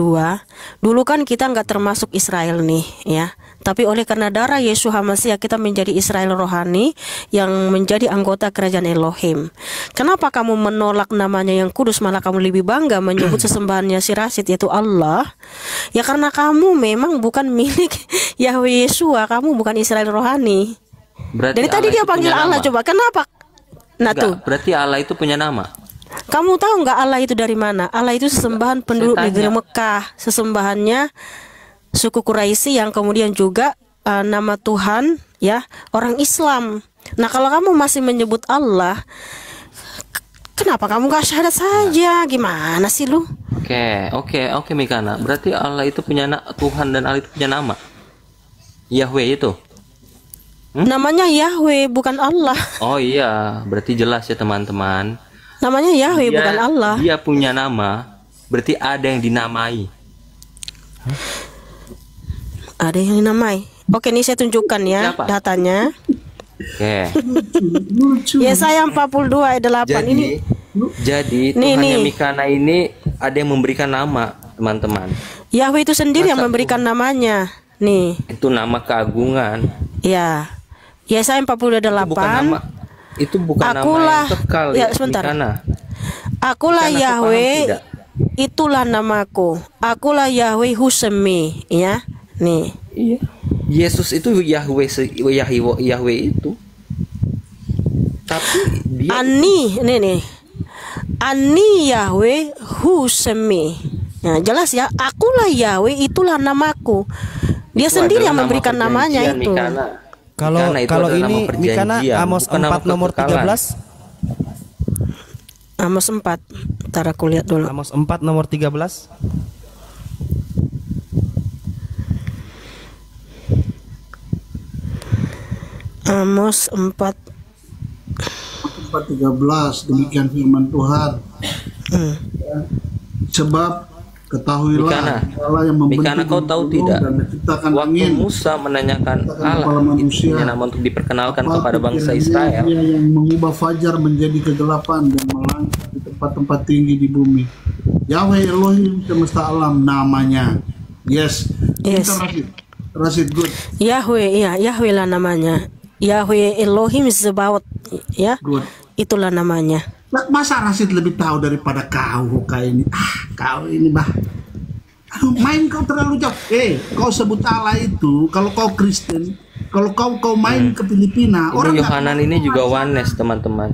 Dulu kan kita nggak termasuk Israel nih ya. Tapi oleh karena darah Yesus Hamasiah kita menjadi Israel rohani yang menjadi anggota kerajaan Elohim. Kenapa kamu menolak namanya yang kudus, malah kamu lebih bangga menyebut sesembahannya si Rasid yaitu Allah? Ya karena kamu memang bukan milik Yahweh Yeshua, kamu bukan Israel rohani. Berarti Dari tadi Allah dia itu panggil punya Allah, nama? coba kenapa? Nah Enggak, tuh, berarti Allah itu punya nama. kamu tahu nggak Allah itu dari mana? Allah itu sesembahan penduduk Saya negeri tanya. Mekah, sesembahannya suku Quraisy yang kemudian juga nama Tuhan ya orang Islam. Nah kalau kamu masih menyebut Allah, kenapa kamu gak syahadat saja? Gimana sih lu? Oke, Mikana. Berarti Allah itu punya Tuhan dan Allah itu punya nama. Yahweh itu. Namanya Yahweh bukan Allah. Oh iya, berarti jelas ya teman-teman. Namanya Yahweh bukan Allah. Dia punya nama, berarti ada yang dinamai. Ada yang dinamai. Oke, ini saya tunjukkan ya Siapa? datanya. Oke. Lucu. Yesaya 42 ayat 8 ini. Jadi Nih, Tuhannya nih. Mikana ini ada yang memberikan nama, teman-teman. Yahweh itu sendiri yang Masa memberikan namanya. Nih, Itu nama keagungan. ya. Yesaya 48. Itu bukan nama Akulah- yang kekal ya, ya, sebentar. Mikana. Akulah Mikana, kau paham Yahweh, tidak? itulah namaku. Akulah Yahweh Husemi, ya. Nih. Iya. Yesus itu Yahweh itu. Tapi dia Ani, nih. Ani Yahweh Husemi. Nah, jelas ya. Akulah Yahweh, itulah namaku. Dia itu sendiri adalah yang nama memberikan namanya perjanjian, itu. Mikana. Kalau Mikana, itu kalau adalah nama ini Mikana perjanjian, Amos bukan nama 4 nomor kekekalan. 13. Amos 4. Ntar aku lihat dulu. Amos 4 nomor 13. Amos 4. 4:13 demikian firman Tuhan. Sebab ketahuilah Mikana, Allah yang membentuk Mikana, kau tahu gunung tidak? dan menciptakan Waktu angin. Musa menanyakan Menciptakan Allah kepala itu manusia. punya nama untuk diperkenalkan Apa kepada bangsa pikirannya Israel. Dia yang mengubah fajar menjadi kegelapan dan melangkah di tempat-tempat tinggi di bumi. Yahweh Elohim semesta alam namanya. Yes. Yes. Itu Rasid good. Yahweh, ya, Yahweh lah namanya. Yahweh Elohim Zebaot, ya. Good. Itulah namanya. Nah, masa Rasid lebih tahu daripada kau kayak ini? Kau ini bah. Aduh, main kau terlalu jauh. Kau sebut Allah itu kalau kau Kristen, kalau kau main ke Filipina, Ini nggak Yohanan tahu ini juga apa. oneness, teman-teman.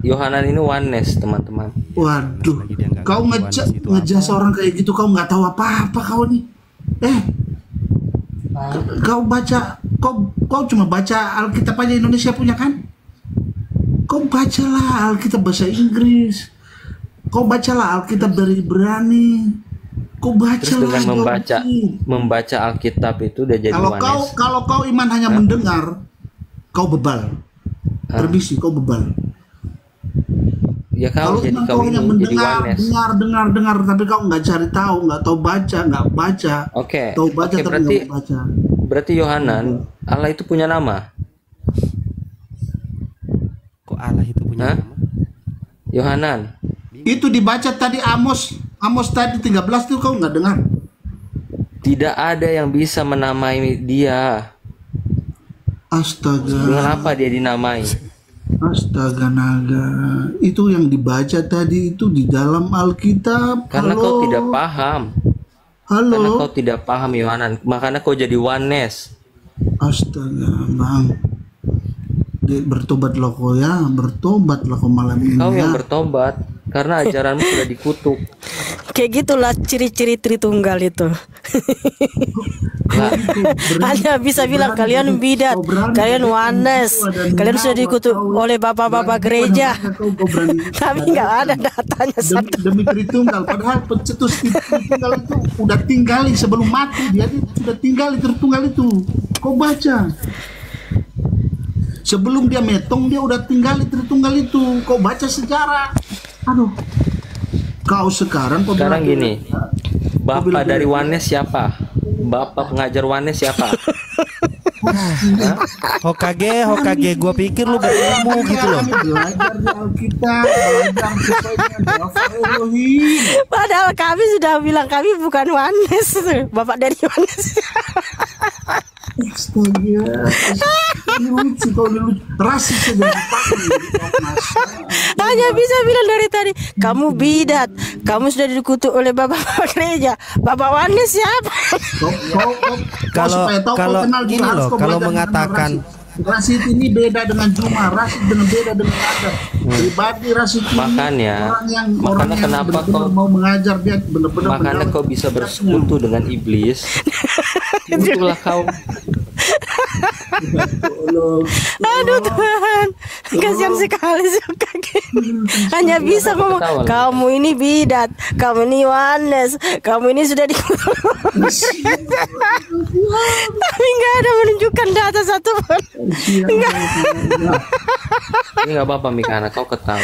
Yohanan ini oneness, teman-teman. Waduh, Lagi dia nggak kau ngerti Yohanes itu ngejas orang kayak gitu, kau nggak tahu apa-apa kau nih. Kau baca, kau cuma baca Alkitab aja Indonesia punya kan? Kau bacalah Alkitab bahasa Inggris. Kau bacalah Alkitab dari Ibrani. Kau Terus bacalah dengan Yorki. membaca Alkitab itu udah jadi oneness. Kalau kau iman hanya mendengar, kau bebal. Permisi, kau bebal. Ya Kalau kau jadi iman kau kau hanya ini jadi mendengar, oneness. dengar, tapi kau nggak cari tahu, nggak tahu baca, nggak baca. Oke. Tahu baca Oke, tapi berarti nggak baca. berarti Yohanan Allah itu punya nama. Kok Allah itu punya Hah? nama? Yohanan. Itu dibaca tadi Amos tadi 13 tuh kau nggak dengar. Tidak ada yang bisa menamai dia. Astaga, Dengan apa dia dinamai? astaga naga. Itu yang dibaca tadi itu di dalam Alkitab. Karena Halo. kau tidak paham. Karena Halo. kau tidak paham Yohanan. Makanya kau jadi oneness. Astaga, Bang. Bertobatlah kau ya, bertobatlah kau malam ini Kau ya. yang bertobat karena ajaranmu sudah dikutuk. Kayak gitulah ciri-ciri Tritunggal itu. Lah, Hanya bisa bilang kalian bidat, kalian oneness, kalian sudah dikutuk oleh bapak-bapak gereja. Tapi nggak ada datanya satu. Demi Tritunggal, padahal pencetus Tritunggal itu udah tinggali sebelum mati, dia sudah tinggali Tritunggal itu. Kau baca. Sebelum dia metong dia udah tinggali Tritunggal itu. Kau baca sejarah. Aduh. Kau sekarang sekarang gini. Bapak dari oneness siapa? Bapak pengajar oneness siapa? Hokage, gua pikir lu berilmu gitu loh. Belajar di Alkitab, belajar sesuai dengan Yahweh Elohim. Padahal kami sudah bilang kami bukan oneness, bapak dari oneness. Astaga. Ini lucu kau ini lucu. Rasis saja dipakai di Komnas. Hanya bisa bilang dari tadi, kamu bidat, kamu sudah dikutuk oleh bapak gereja. Bapak Wanes siapa? Kalau gini loh, kalau mengatakan Rasid ini beda dengan Juma, Rasid dengan beda dengan Adam. Pribadi Rasid ini Makanya orang yang kenapa benar-benar kau mau mengajar dia benar-benar. makanya kau bisa bersekutu dengan iblis. Itulah kau. Aduh Tuhan, kasihan sekali suka hanya bisa ngomong, kamu ini bidat, kamu ini Wanes, kamu ini sudah tapi nggak ada menunjukkan data satu pun. Ini nggak apa-apa Mikana, kau ketawa.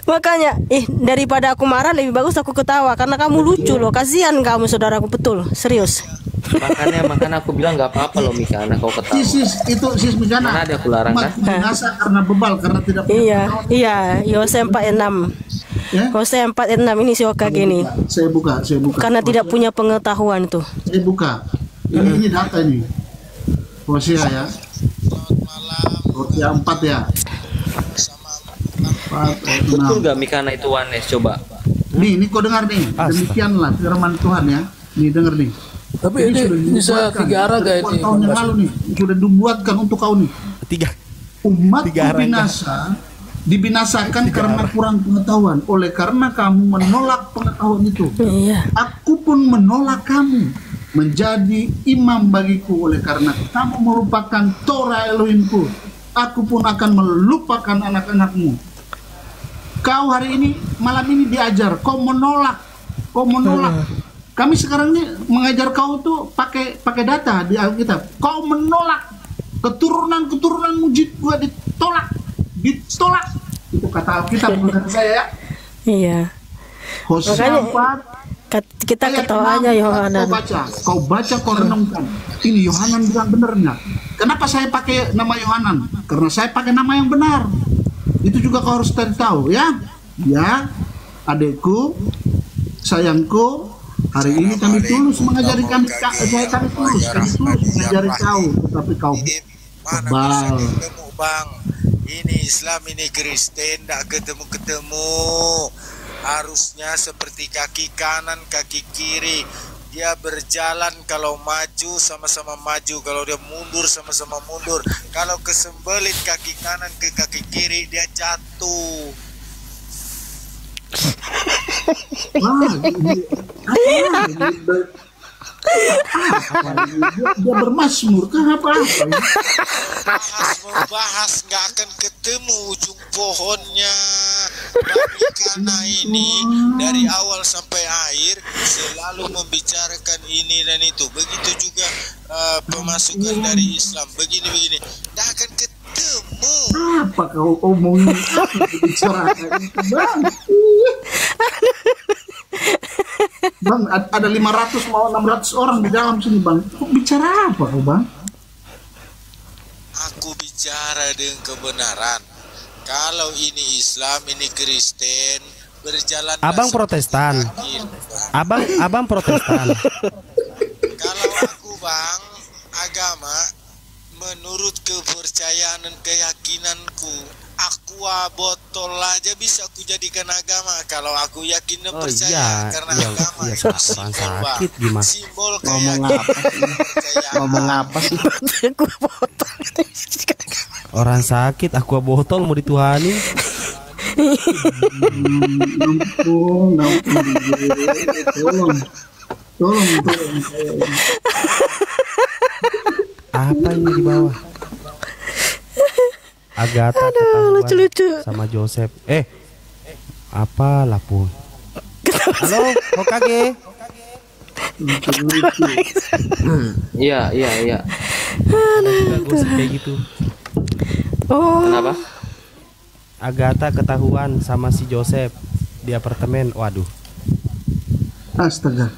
Makanya, daripada aku marah lebih bagus aku ketawa karena kamu lucu loh. Kasihan kamu saudaraku, betul, serius. Makanya aku bilang nggak apa-apa loh Mikana, kau ketawa. Sis Mikana. Mana ada aku larang kan? Binasa karena bebal, karena tidak punya Iya, Yose 46. Ya? Yose 46 ini si Oka gini. Saya buka. Karena tidak punya pengetahuan tuh. Saya buka. Ini data ini. Hosea ya. Hosea 4 ya. 4, Betul nggak Mikana itu Wanes? Coba. Nih kau dengar nih. Demikianlah firman Tuhan ya. Nih dengar nih. Tapi ini bisa 3 arah gak ini? Tahun yang lalu nih sudah dibuatkan untuk kau nih. 3 Umatku arah dibinasakan karena kurang pengetahuan. Oleh karena kamu menolak pengetahuan itu, aku pun menolak kamu menjadi imam bagiku. Oleh karena kamu melupakan Torah Elohimku, aku pun akan melupakan anak-anakmu. Kau hari ini, malam ini diajar, kau menolak. Kami sekarang ini mengajar kau tuh pakai data di Alkitab. Kau menolak, keturunan mujid gua ditolak. Itu kata Alkitab, bukan kata saya ya. Iya. Hosea 4. Kita ketawa aja Yohanan. Kau baca, kau renungkan. Ini Yohanan bilang benar nggak? Kenapa saya pakai nama Yohanan? Karena saya pakai nama yang benar. Itu juga kau harus tahu ya. Ya, adekku, sayangku. Hari ini kami tulus mengajari kami tulus mengajari kau, tetapi kau bebal. Bang, ini Islam, ini Kristen, tidak ketemu. Harusnya seperti kaki kanan, kaki kiri. Dia berjalan, kalau maju sama-sama maju, kalau dia mundur sama-sama mundur. Kalau kesembelit kaki kanan ke kaki kiri, dia jatuh. Dia bermasmur kah apa? Bahas nggak akan ketemu ujung pohonnya. Karena ini dari awal sampai akhir selalu membicarakan ini dan itu. Begitu juga pemasukan dari Islam, begini nggak akan ketemu. Apa kau omongin? Bicarakan itu bang. Bang, ada 500 mau 600 orang di dalam sini bang. Kau bicara apa kau bang? Aku bicara dengan kebenaran. Kalau ini Islam, ini Kristen, berjalan. Abang Protestan. Abang Protestan. Kalau aku bang, agama menurut kepercayaan dan keyakinanku, aqua botol aja bisa aku jadikan agama kalau aku yakin dan percaya. Karena agama itu simbol, sakit gimana? Simbol keyakinan. Ngomong apa sih? Orang sakit aqua botol mau dituhanin. Tolong. Apa ini di bawah? Agatha ketahuan sama Joseph. Apa lapun? Halo, Hokage. Iya. Ada juga gosip kayak gitu. Kenapa? Agatha ketahuan sama si Joseph di apartemen. Waduh. Astaga.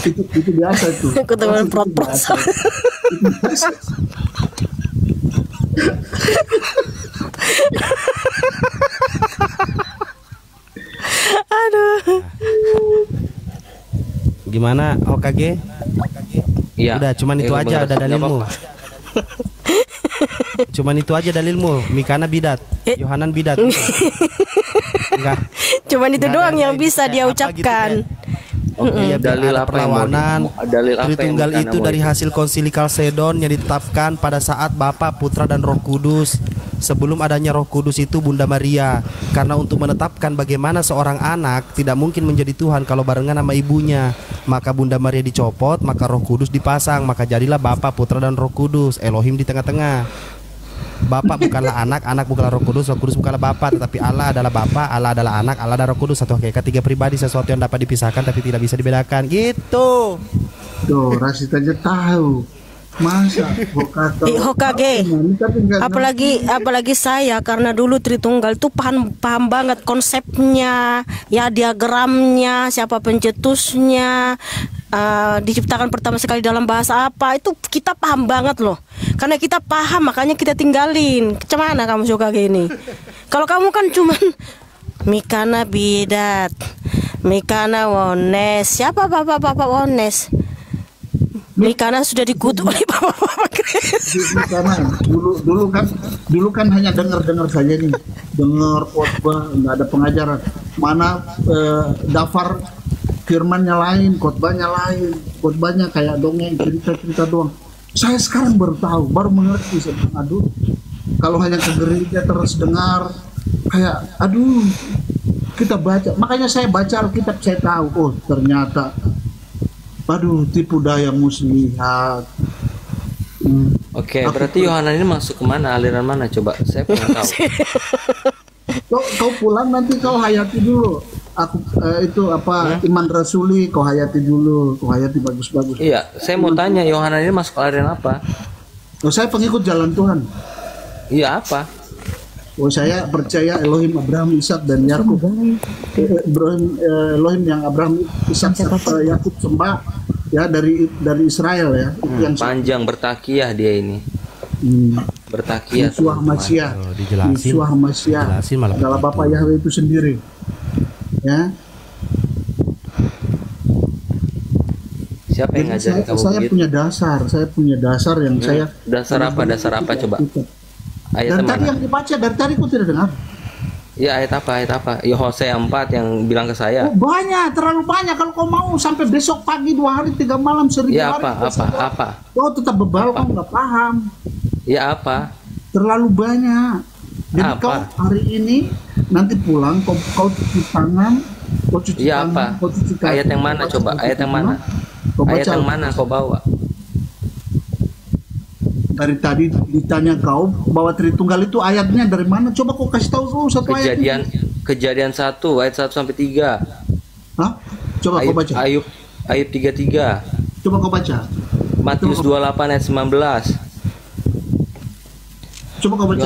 Itu biasa itu. Ketahuan prot-prot. Aduh. Gimana Hokage? Iya. Udah, cuman itu aja udah dalilmu. Cuman itu aja dalilmu. Mikana bidat, Yohanan bidat. Enggak. Cuman itu Nggak doang ada yang yang bisa dia apa gitu, ucapkan. Iya, Dalil ada apa yang mau perlawanan. dalil apa yang Tritunggal Mikana itu mau dari hasil konsili Kalsedon yang ditetapkan pada saat Bapa, Putra dan Roh Kudus. Sebelum adanya Roh Kudus itu Bunda Maria. Karena untuk menetapkan bagaimana seorang anak tidak mungkin menjadi Tuhan kalau barengan sama ibunya, maka Bunda Maria dicopot, maka Roh Kudus dipasang, maka jadilah Bapa, Putra dan Roh Kudus. Elohim di tengah-tengah. Bapak bukanlah anak, anak bukanlah Roh Kudus bukanlah Bapak, tetapi Allah adalah Bapak, Allah adalah anak, Allah adalah Roh Kudus, satu hakikat, tiga pribadi, sesuatu yang dapat dipisahkan tapi tidak bisa dibedakan. Gitu. Tuh, Rasid aja tahu. Masa Hokage. Apalagi saya, karena dulu Tritunggal tuh paham banget konsepnya, ya diagramnya, siapa pencetusnya, diciptakan pertama sekali dalam bahasa apa, itu kita paham banget loh. Karena kita paham makanya kita tinggalin. Kemana kamu Hokage ini? Kalau kamu kan cuman Mikana bidat, Mikana wones, siapa bapak-bapak wones? Mikana sudah dikutuk oleh bapak-bapak gereja. Karena dulu kan hanya dengar saja nih, dengar khotbah, nggak ada pengajaran. Mana daftar firmannya lain, khotbahnya lain, khotbahnya kayak dongeng, cerita doang. Saya sekarang baru tahu, baru mengerti. Aduh, kalau hanya ke gereja terus dengar, kayak aduh, kita baca. Makanya saya baca Alkitab, saya tahu, oh ternyata aduh, tipu daya muslihat. Oke, berarti Yohanan ini masuk kemana? Aliran mana? Coba, saya pengen tahu. Kau pulang nanti kau hayati dulu. Aku itu apa iman rasuli, kau hayati dulu, kau hayati bagus-bagus. Iya, saya mau tanya Yohanan ini masuk aliran apa? Oh, saya pengikut jalan Tuhan. Iya, apa? Oh, saya percaya Elohim Abraham, Ishak dan Yakub. Elohim yang Abraham, Ishak, Yakub sembah ya dari Israel ya. Itu yang panjang bertakiyah dia ini. Bertakiyah. Yeshua Mashiach. Yeshua Mashiach adalah Bapa Yahweh itu sendiri. Ya. Siapa yang ngajarin kamu saya begitu? Saya punya dasar yang saya. Dasar apa coba? Ayat Dan mana? tadi yang dibaca dari tadi kok tidak dengar? Ya ayat apa? Ya Hosea 4 yang bilang ke saya. Oh, banyak, terlalu banyak. Kalau kau mau sampai besok pagi 2 hari 3 malam 1000 Ya hari. apa? Kau tetap bebal, kau nggak paham. Ya apa? Terlalu banyak. Jadi Apa? kau hari ini nanti pulang kau cuci tangan, kau cuci Ya tangan, apa? kau cuci kaki. Ayat yang mana coba? Ayat yang mana? Kau baca Ayat yang mana kau bawa? dari tadi ditanya kau bahwa Tritunggal itu ayatnya dari mana? Coba kau kasih tahu dulu satu ayat. Kejadian 1 ayat 1 sampai 3. Hah? Coba kau baca. Ayub 33. Coba kau baca. Matius 28 ayat 19. Coba kau baca.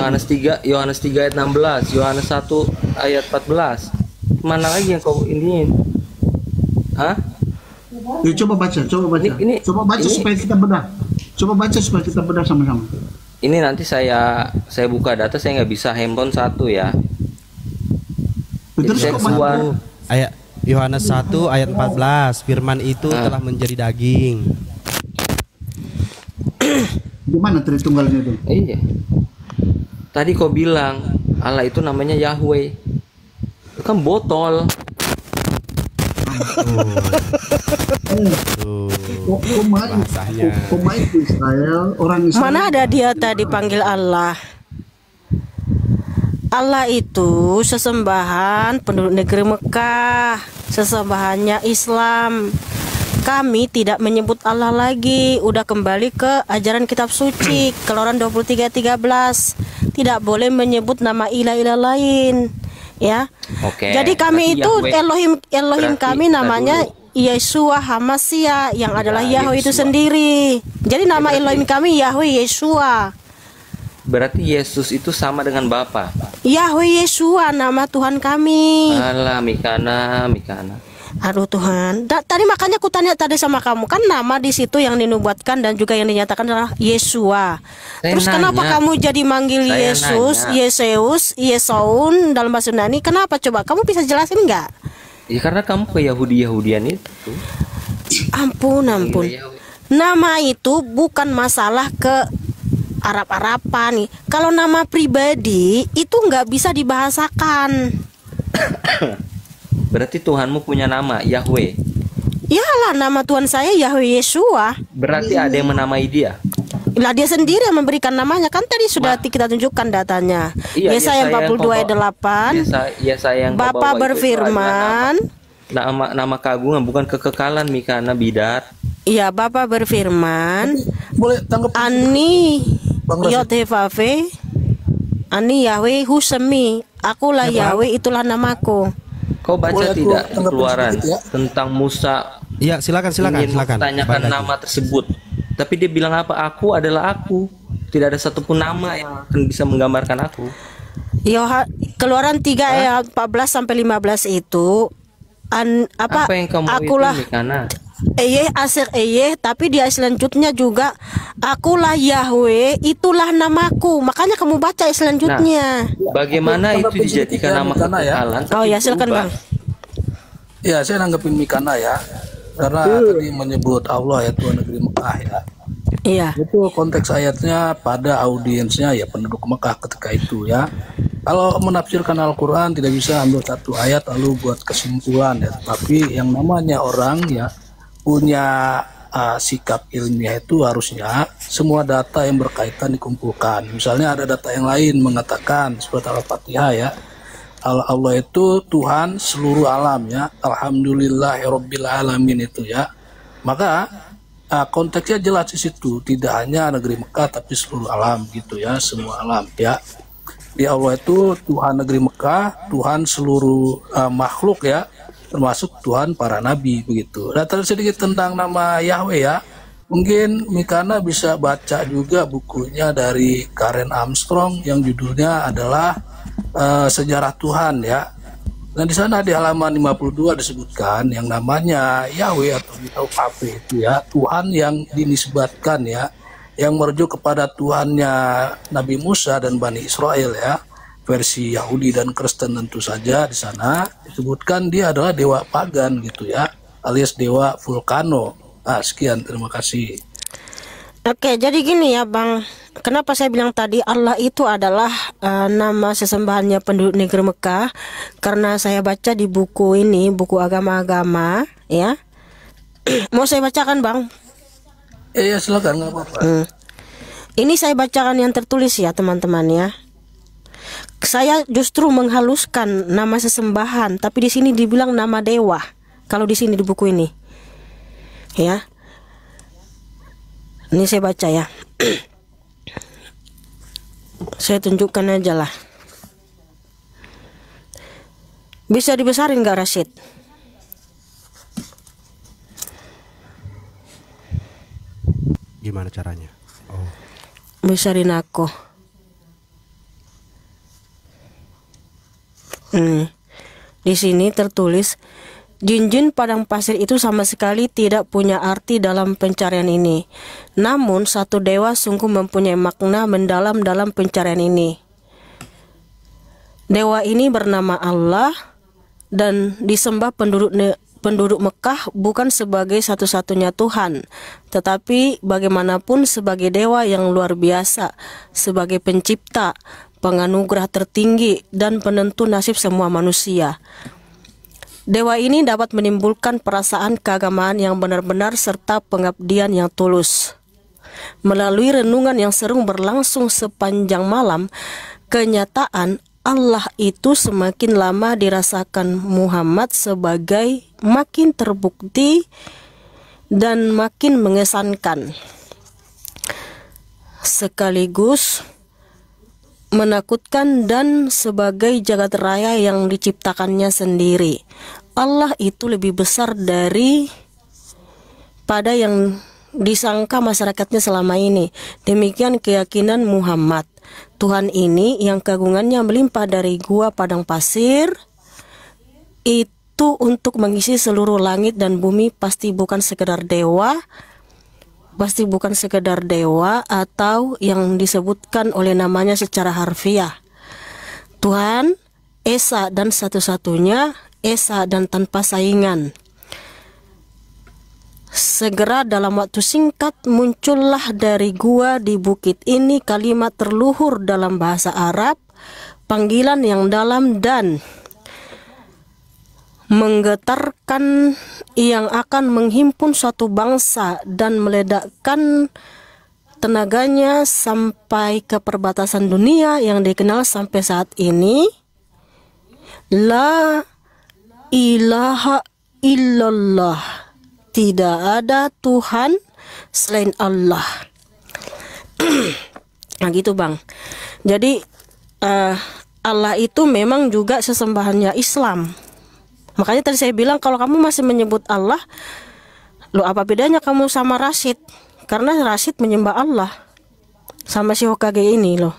Yohanes 3 ayat 16. Yohanes 1 ayat 14. Mana lagi yang kau iniin? Hah? Ya, coba baca. Coba baca supaya kita bedah. Coba baca supaya kita bedah sama-sama. Ini nanti saya buka data, saya nggak bisa handphone satu ya. Terus kok baca? Ayat Yohanes 1 ayat 14, firman itu telah menjadi daging. Gimana Tritunggalnya itu? Iya. Tadi kau bilang Allah itu namanya Yahweh. Itu kan botol. Kok main di Israel, orang Israel. Mana ada dia tadi panggil Allah? Allah itu sesembahan penduduk negeri Mekah, sesembahannya Islam. Kami tidak menyebut Allah lagi, udah kembali ke ajaran kitab suci, Keluaran 23:13. Tidak boleh menyebut nama ilah-ilah lain, ya. Oke. Jadi kami itu Elohim kami namanya dulu. Yeshua Hamasya yang adalah Ya, Yahweh itu Yeshua. sendiri. Jadi nama Elohim kami Yahweh Yeshua. Berarti Yesus itu sama dengan Bapa. Yahweh Yeshua nama Tuhan kami. Alah, Mikana. Aduh Tuhan, tadi makanya aku tanya tadi sama kamu, kan nama di situ yang dinubuatkan dan juga yang dinyatakan adalah Yeshua. Terus kenapa kamu jadi manggil Yesus, Yeseus, Yesaun dalam bahasa Yunani? Kenapa coba? Kamu bisa jelasin nggak? Ya karena kamu ke Yahudian itu. Ampun. Iya, nama itu bukan masalah ke Arab-Araban nih. Kalau nama pribadi itu nggak bisa dibahasakan. Berarti Tuhanmu punya nama Yahweh. Iyalah, nama Tuhan saya Yahweh Yeshua. Berarti ada yang menamai dia. Lah dia sendiri yang memberikan namanya, kan tadi sudah kita tunjukkan datanya. Iya, Yesaya 42 ayat 8. Yesaya yang kau Bapa bawa itu berfirman, nama keagungan, bukan kekekalan, Mikana bidat. iya, Bapa berfirman, Boleh tanggapi Ani Bang Rasid? Yotefave, Ani Yahweh Husemi, akulah Yahweh, itulah namaku. Kau baca Boleh aku tidak tanggapin Keluaran sedikit ya? tentang Musa Iya, silakan ingin silakan. tanyakan Balik nama lagi. tersebut, tapi dia bilang apa? Aku adalah aku. Tidak ada satupun nama yang akan bisa menggambarkan aku. Keluaran 3 ayat 14 sampai 15 itu Apa yang kamu akulah itu, Mikana? Asir tapi dia selanjutnya juga akulah Yahweh, itulah namaku. Makanya kamu baca selanjutnya. Bagaimana itu Tanggapin sedikit dijadikan ya, nama Mikana ya. kekekalan? Oh ya, silakan Bang. Ya, saya nanggepin Mikana ya. Karena tadi menyebut Allah ya, Tuhan negeri Mekah ya. Iya. Itu konteks ayatnya pada audiensnya ya penduduk Mekah ketika itu ya. Kalau menafsirkan Al-Quran tidak bisa ambil satu ayat lalu buat kesimpulan ya. Tapi yang namanya orang ya punya sikap ilmiah itu harusnya semua data yang berkaitan dikumpulkan. Misalnya ada data yang lain mengatakan seperti Al-Fatihah ya. Allah itu Tuhan seluruh alam ya. Alhamdulillahirabbil alamin itu ya. Maka konteksnya jelas di situ, tidak hanya negeri Mekah tapi seluruh alam gitu ya, semua alam ya. Di Allah itu Tuhan negeri Mekah, Tuhan seluruh makhluk ya, termasuk Tuhan para nabi begitu. Dan sedikit tentang nama Yahweh ya. Mungkin Mikana bisa baca juga bukunya dari Karen Armstrong yang judulnya adalah Sejarah Tuhan ya. Dan di sana di halaman 52 disebutkan yang namanya Yahweh atau Yahweh itu ya, Tuhan yang dinisbatkan ya, yang merujuk kepada Tuhannya Nabi Musa dan Bani Israel ya, versi Yahudi dan Kristen tentu saja. Di sana disebutkan dia adalah dewa pagan gitu ya, alias dewa Vulcano. Sekian, terima kasih. Oke, jadi gini ya Bang. Kenapa saya bilang tadi Allah itu adalah nama sesembahannya penduduk negeri Mekah? Karena saya baca di buku ini, buku agama-agama ya. Mau saya bacakan Bang? Ya silakan, nggak apa-apa. Ini saya bacakan yang tertulis ya teman-teman ya. Saya justru menghaluskan nama sesembahan, tapi di sini dibilang nama dewa. Kalau di sini di buku ini, ya. Ini saya baca ya. Saya tunjukkan aja lah. Bisa dibesarin gak Rasid? Gimana caranya? Oh. Besarin aku. Di sini tertulis, jin-jin padang pasir itu sama sekali tidak punya arti dalam pencarian ini. Namun satu dewa sungguh mempunyai makna mendalam dalam pencarian ini. Dewa ini bernama Allah dan disembah penduduk Mekah bukan sebagai satu-satunya Tuhan, tetapi bagaimanapun sebagai dewa yang luar biasa, sebagai pencipta, penganugerah tertinggi, dan penentu nasib semua manusia. Dewa ini dapat menimbulkan perasaan keagamaan yang benar-benar serta pengabdian yang tulus. Melalui renungan yang sering berlangsung sepanjang malam, kenyataan Allah itu semakin lama dirasakan Muhammad sebagai makin terbukti dan makin mengesankan, sekaligus menakutkan dan sebagai jagat raya yang diciptakannya sendiri. Allah itu lebih besar daripada yang disangka masyarakatnya selama ini. Demikian keyakinan Muhammad. Tuhan ini yang keagungannya melimpah dari gua padang pasir itu untuk mengisi seluruh langit dan bumi pasti bukan sekedar dewa, atau yang disebutkan oleh namanya secara harfiah. Tuhan Esa dan satu-satunya, Esa dan tanpa saingan. segera dalam waktu singkat muncullah dari gua di bukit ini kalimat terluhur dalam bahasa Arab, panggilan yang dalam dan menggetarkan yang akan menghimpun suatu bangsa dan meledakkan tenaganya sampai ke perbatasan dunia yang dikenal sampai saat ini. La ilaha illallah, tidak ada Tuhan selain Allah. Nah gitu Bang. Jadi Allah itu memang juga sesembahannya Islam. Makanya tadi saya bilang kalau kamu masih menyebut Allah, lo apa bedanya kamu sama Rashid? Karena Rashid menyembah Allah sama si Hokage ini loh.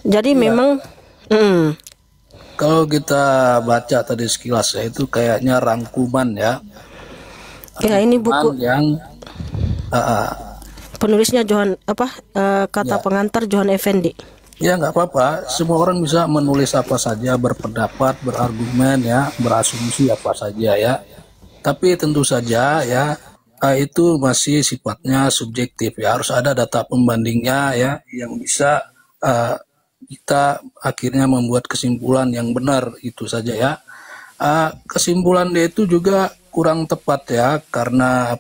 Jadi memang kalau kita baca tadi sekilas ya, itu kayaknya rangkuman ya. Ya ini buku yang penulisnya Johan kata pengantar Johan Effendi. Ya nggak apa-apa, semua orang bisa menulis apa saja, berpendapat, berargumen ya, berasumsi apa saja ya. Tapi tentu saja ya itu masih sifatnya subjektif ya, harus ada data pembandingnya ya yang bisa kita akhirnya membuat kesimpulan yang benar, itu saja ya. Kesimpulan dia itu juga kurang tepat ya, karena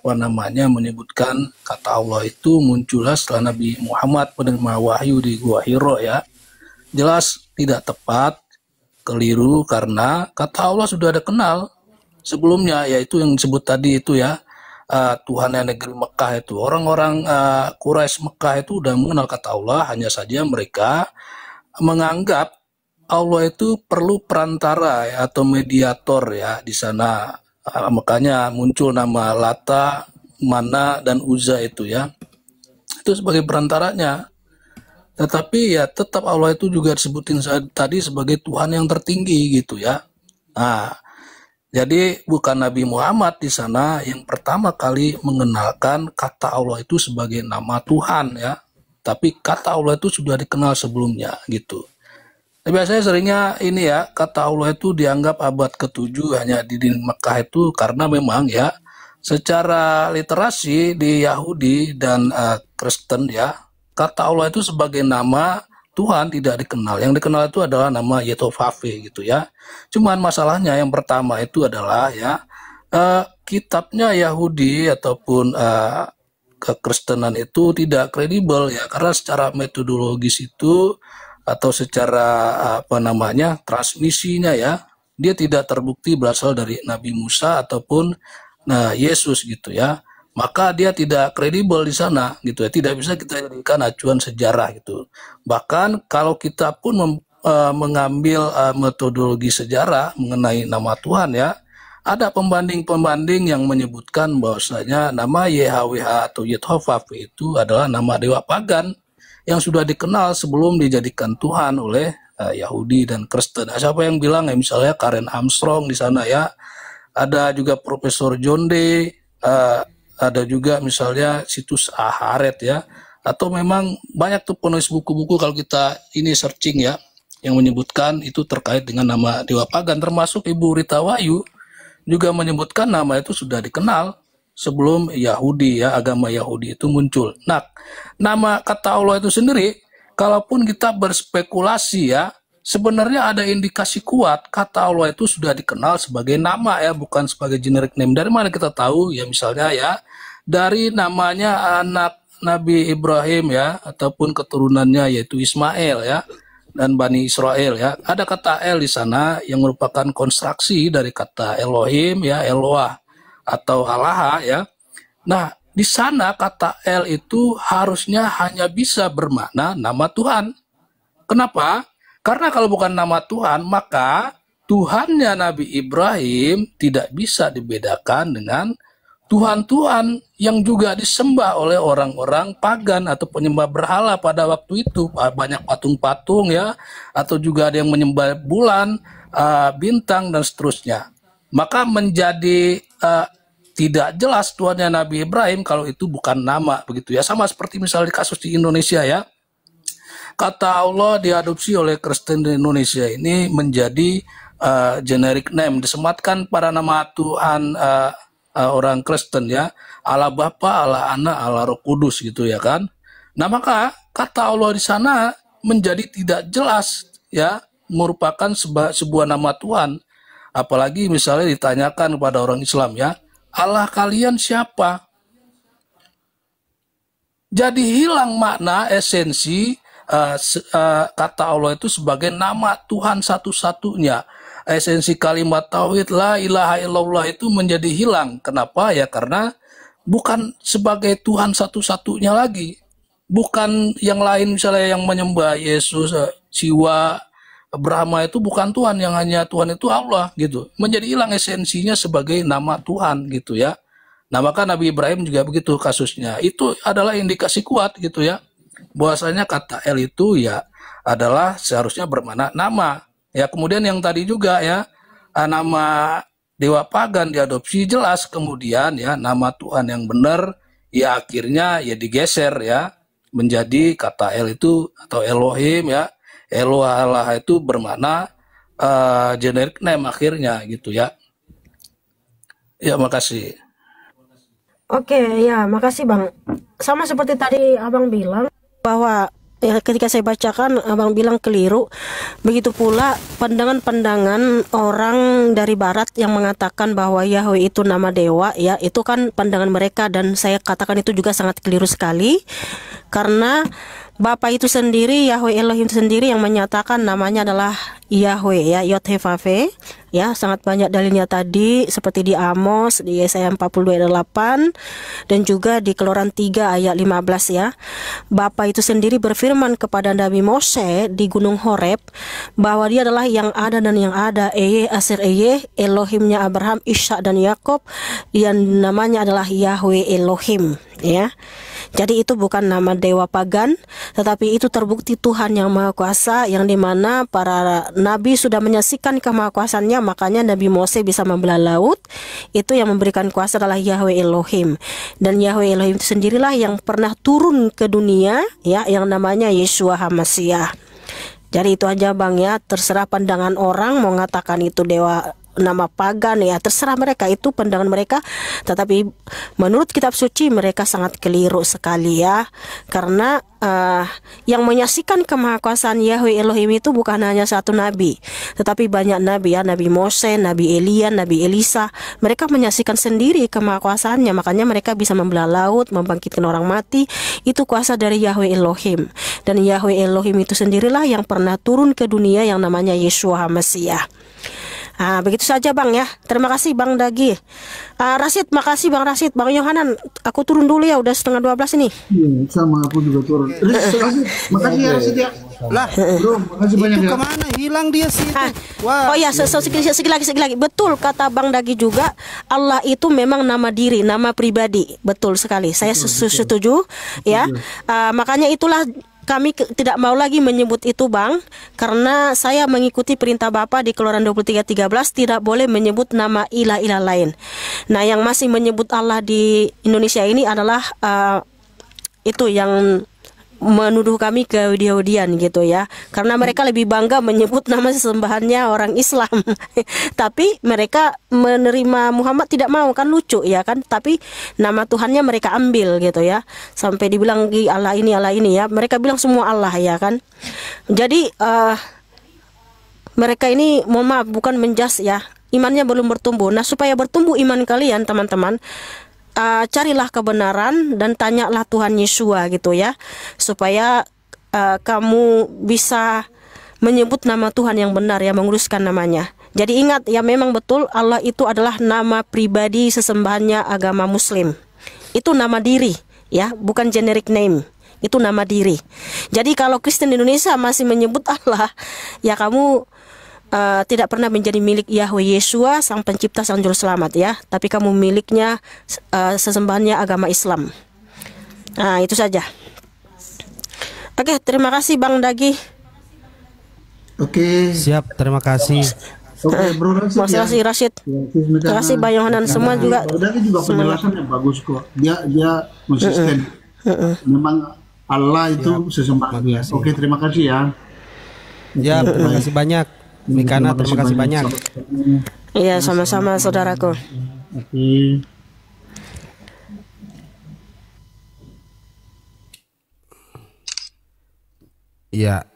menyebutkan kata Allah itu muncullah setelah Nabi Muhammad menerima wahyu di Gua Hiro ya. Jelas tidak tepat, keliru, karena kata Allah sudah ada kenal sebelumnya, yaitu yang disebut tadi itu ya, Tuhan yang negeri Mekah itu. Orang-orang Quraisy Mekah itu udah mengenal kata Allah, hanya saja mereka menganggap Allah itu perlu perantara ya, atau mediator ya di sana. Makanya muncul nama Lata, Mana, dan Uzza itu ya. Itu sebagai perantaranya. Tetapi ya tetap Allah itu juga disebutin tadi sebagai Tuhan yang tertinggi gitu ya. Nah, jadi bukan Nabi Muhammad di sana yang pertama kali mengenalkan kata Allah itu sebagai nama Tuhan ya. Tapi kata Allah itu sudah dikenal sebelumnya gitu. Biasanya seringnya ini ya, kata Allah itu dianggap abad ke-7 hanya di Mekah itu karena memang ya secara literasi di Yahudi dan Kristen ya, kata Allah itu sebagai nama Tuhan tidak dikenal. Yang dikenal itu adalah nama Yehovah gitu ya. Cuman masalahnya yang pertama itu adalah ya kitabnya Yahudi ataupun kekristenan itu tidak kredibel ya, karena secara metodologis itu atau secara transmisinya ya, dia tidak terbukti berasal dari Nabi Musa ataupun Yesus gitu ya. Maka dia tidak kredibel di sana gitu ya, tidak bisa kita jadikan acuan sejarah gitu. Bahkan kalau kita pun mengambil metodologi sejarah mengenai nama Tuhan ya, ada pembanding-pembanding yang menyebutkan bahwasanya nama YHWH atau Yehovah itu adalah nama dewa pagan yang sudah dikenal sebelum dijadikan Tuhan oleh Yahudi dan Kristen. Nah, siapa yang bilang ya, misalnya Karen Armstrong di sana ya, ada juga Profesor John Day, ada juga misalnya situs Aharet ya, atau memang banyak tuh penulis buku-buku kalau kita ini searching ya, yang menyebutkan itu terkait dengan nama dewa pagan, termasuk Ibu Rita Wahyu juga menyebutkan nama itu sudah dikenal sebelum Yahudi ya, agama Yahudi itu muncul. Nah, nama kata Allah itu sendiri, kalaupun kita berspekulasi ya, sebenarnya ada indikasi kuat kata Allah itu sudah dikenal sebagai nama ya, bukan sebagai generic name. Dari mana kita tahu? Ya misalnya ya, dari namanya anak Nabi Ibrahim ya, ataupun keturunannya yaitu Ismail ya, dan Bani Israel ya. Ada kata El di sana yang merupakan konstruksi dari kata Elohim ya, Eloah atau Allah ya. Nah, di sana kata El itu harusnya hanya bisa bermakna nama Tuhan. Kenapa? Karena kalau bukan nama Tuhan, maka Tuhannya Nabi Ibrahim tidak bisa dibedakan dengan Tuhan-Tuhan yang juga disembah oleh orang-orang pagan atau penyembah berhala pada waktu itu. Banyak patung-patung ya, atau juga ada yang menyembah bulan, bintang, dan seterusnya. Maka menjadi tidak jelas Tuhannya Nabi Ibrahim kalau itu bukan nama begitu ya. Sama seperti misalnya di kasus di Indonesia ya, kata Allah diadopsi oleh Kristen di Indonesia ini menjadi generic name, disematkan pada nama Tuhan orang Kristen ya, Allah Bapa, Allah Anak, Allah Roh Kudus gitu ya kan. Nah maka kata Allah di sana menjadi tidak jelas ya, merupakan sebuah nama Tuhan. Apalagi misalnya ditanyakan kepada orang Islam ya, Allah kalian siapa? Jadi hilang makna esensi kata Allah itu sebagai nama Tuhan satu-satunya. Esensi kalimat tauhid la ilaha illallah itu menjadi hilang. Kenapa? Ya karena bukan sebagai Tuhan satu-satunya lagi. Bukan yang lain misalnya yang menyembah Yesus, Siwa, Brahma itu bukan Tuhan, yang hanya Tuhan itu Allah gitu. Menjadi hilang esensinya sebagai nama Tuhan gitu ya. Nah maka Nabi Ibrahim juga begitu kasusnya. Itu adalah indikasi kuat gitu ya, bahwasanya kata El itu ya adalah seharusnya bermakna nama. Ya kemudian yang tadi juga ya, nama dewa pagan diadopsi jelas, kemudian ya nama Tuhan yang benar ya akhirnya ya digeser ya menjadi kata El itu atau Elohim ya. Allah itu bermakna generic name akhirnya gitu ya. Ya makasih. Oke, ya, makasih Bang. Sama seperti tadi Abang bilang bahwa ya, ketika saya bacakan Abang bilang keliru. Begitu pula pandangan-pandangan orang dari barat yang mengatakan bahwa Yahweh itu nama dewa ya, itu kan pandangan mereka, dan saya katakan itu juga sangat keliru sekali. Karena Bapa itu sendiri, Yahweh Elohim itu sendiri yang menyatakan namanya adalah Yahweh ya, Yod-Heh-Vav-Veh ya, sangat banyak dalilnya tadi seperti di Amos, di Yesaya 42 ayat 8 dan juga di Keluaran 3 ayat 15 ya. Bapa itu sendiri berfirman kepada Nabi Mose di Gunung Horeb bahwa dia adalah yang ada dan yang ada, Asir Elohimnya Abraham, Ishak dan Yakob, yang namanya adalah Yahweh Elohim ya. Jadi itu bukan nama dewa pagan, tetapi itu terbukti Tuhan yang Maha Kuasa, yang dimana para nabi sudah menyaksikan kemahakuasaannya. Makanya Nabi Mose bisa membelah laut. Itu yang memberikan kuasa adalah Yahweh Elohim. Dan Yahweh Elohim itu sendirilah yang pernah turun ke dunia ya, yang namanya Yeshua HaMashiach. Jadi itu aja Bang ya, terserah pandangan orang mau ngatakan itu dewa nama pagan ya, terserah mereka, itu pandangan mereka. Tetapi menurut kitab suci mereka sangat keliru sekali ya, karena yang menyaksikan kemahakuasaan Yahweh Elohim itu bukan hanya satu nabi, tetapi banyak nabi ya, Nabi Mose, Nabi Elia, Nabi Elisa. Mereka menyaksikan sendiri kemahakuasaannya, makanya mereka bisa membelah laut, membangkitkan orang mati. Itu kuasa dari Yahweh Elohim. Dan Yahweh Elohim itu sendirilah yang pernah turun ke dunia yang namanya Yeshua HaMashiach. Begitu saja Bang ya. Terima kasih Bang Dagi. Rasid, makasih Bang Rasid. Bang Yohanan, aku turun dulu ya, udah 11:30 ini. Iya, sama aku juga turun. Rasid, makasih ya Rasid ya. Lah, bro, makasih banyak itu ya. kemana? Hilang dia sih. Wah. Oh ya, segi lagi. Betul kata Bang Dagi juga, Allah itu memang nama diri, nama pribadi. Betul sekali. Saya setuju ya. Makanya itulah kami tidak mau lagi menyebut itu Bang, karena saya mengikuti perintah Bapa di Keluaran 23:13, tidak boleh menyebut nama ilah-ilah lain. Nah, yang masih menyebut Allah di Indonesia ini adalah itu yang menuduh kami ke Yahudi-Yahudian gitu ya, karena mereka lebih bangga menyebut nama sesembahannya orang Islam. Tapi mereka menerima Muhammad tidak mau, kan lucu ya kan, tapi nama Tuhannya mereka ambil gitu ya, sampai dibilang Allah ini ya, mereka bilang semua Allah ya kan. Jadi mereka ini mohon maaf bukan menjas ya, imannya belum bertumbuh. Nah, supaya bertumbuh iman kalian teman-teman, carilah kebenaran dan tanyalah Tuhan Yeshua gitu ya, supaya kamu bisa menyebut nama Tuhan yang benar ya, menguruskan namanya. Jadi ingat ya, memang betul Allah itu adalah nama pribadi sesembahannya agama Muslim. Itu nama diri ya, bukan generic name. Itu nama diri. Jadi kalau Kristen Indonesia masih menyebut Allah, ya kamu tidak pernah menjadi milik Yahweh Yeshua, sang pencipta, sang juru selamat ya, tapi kamu miliknya sesembahannya agama Islam. Nah, itu saja. Oke, terima kasih Bang Dagi. Oke. Siap, terima kasih. Oke, Bro Rasid. Terima kasih Rasid. Terima kasih Bang Yohanan, semua juga. Bang Dagi juga penjelasannya bagus kok. Dia konsisten. Memang Allah itu sesembahan dia. Oke, terima kasih ya. Ya, terima kasih banyak. Mikana, terima kasih banyak. Iya, sama-sama saudaraku. Oke. Iya.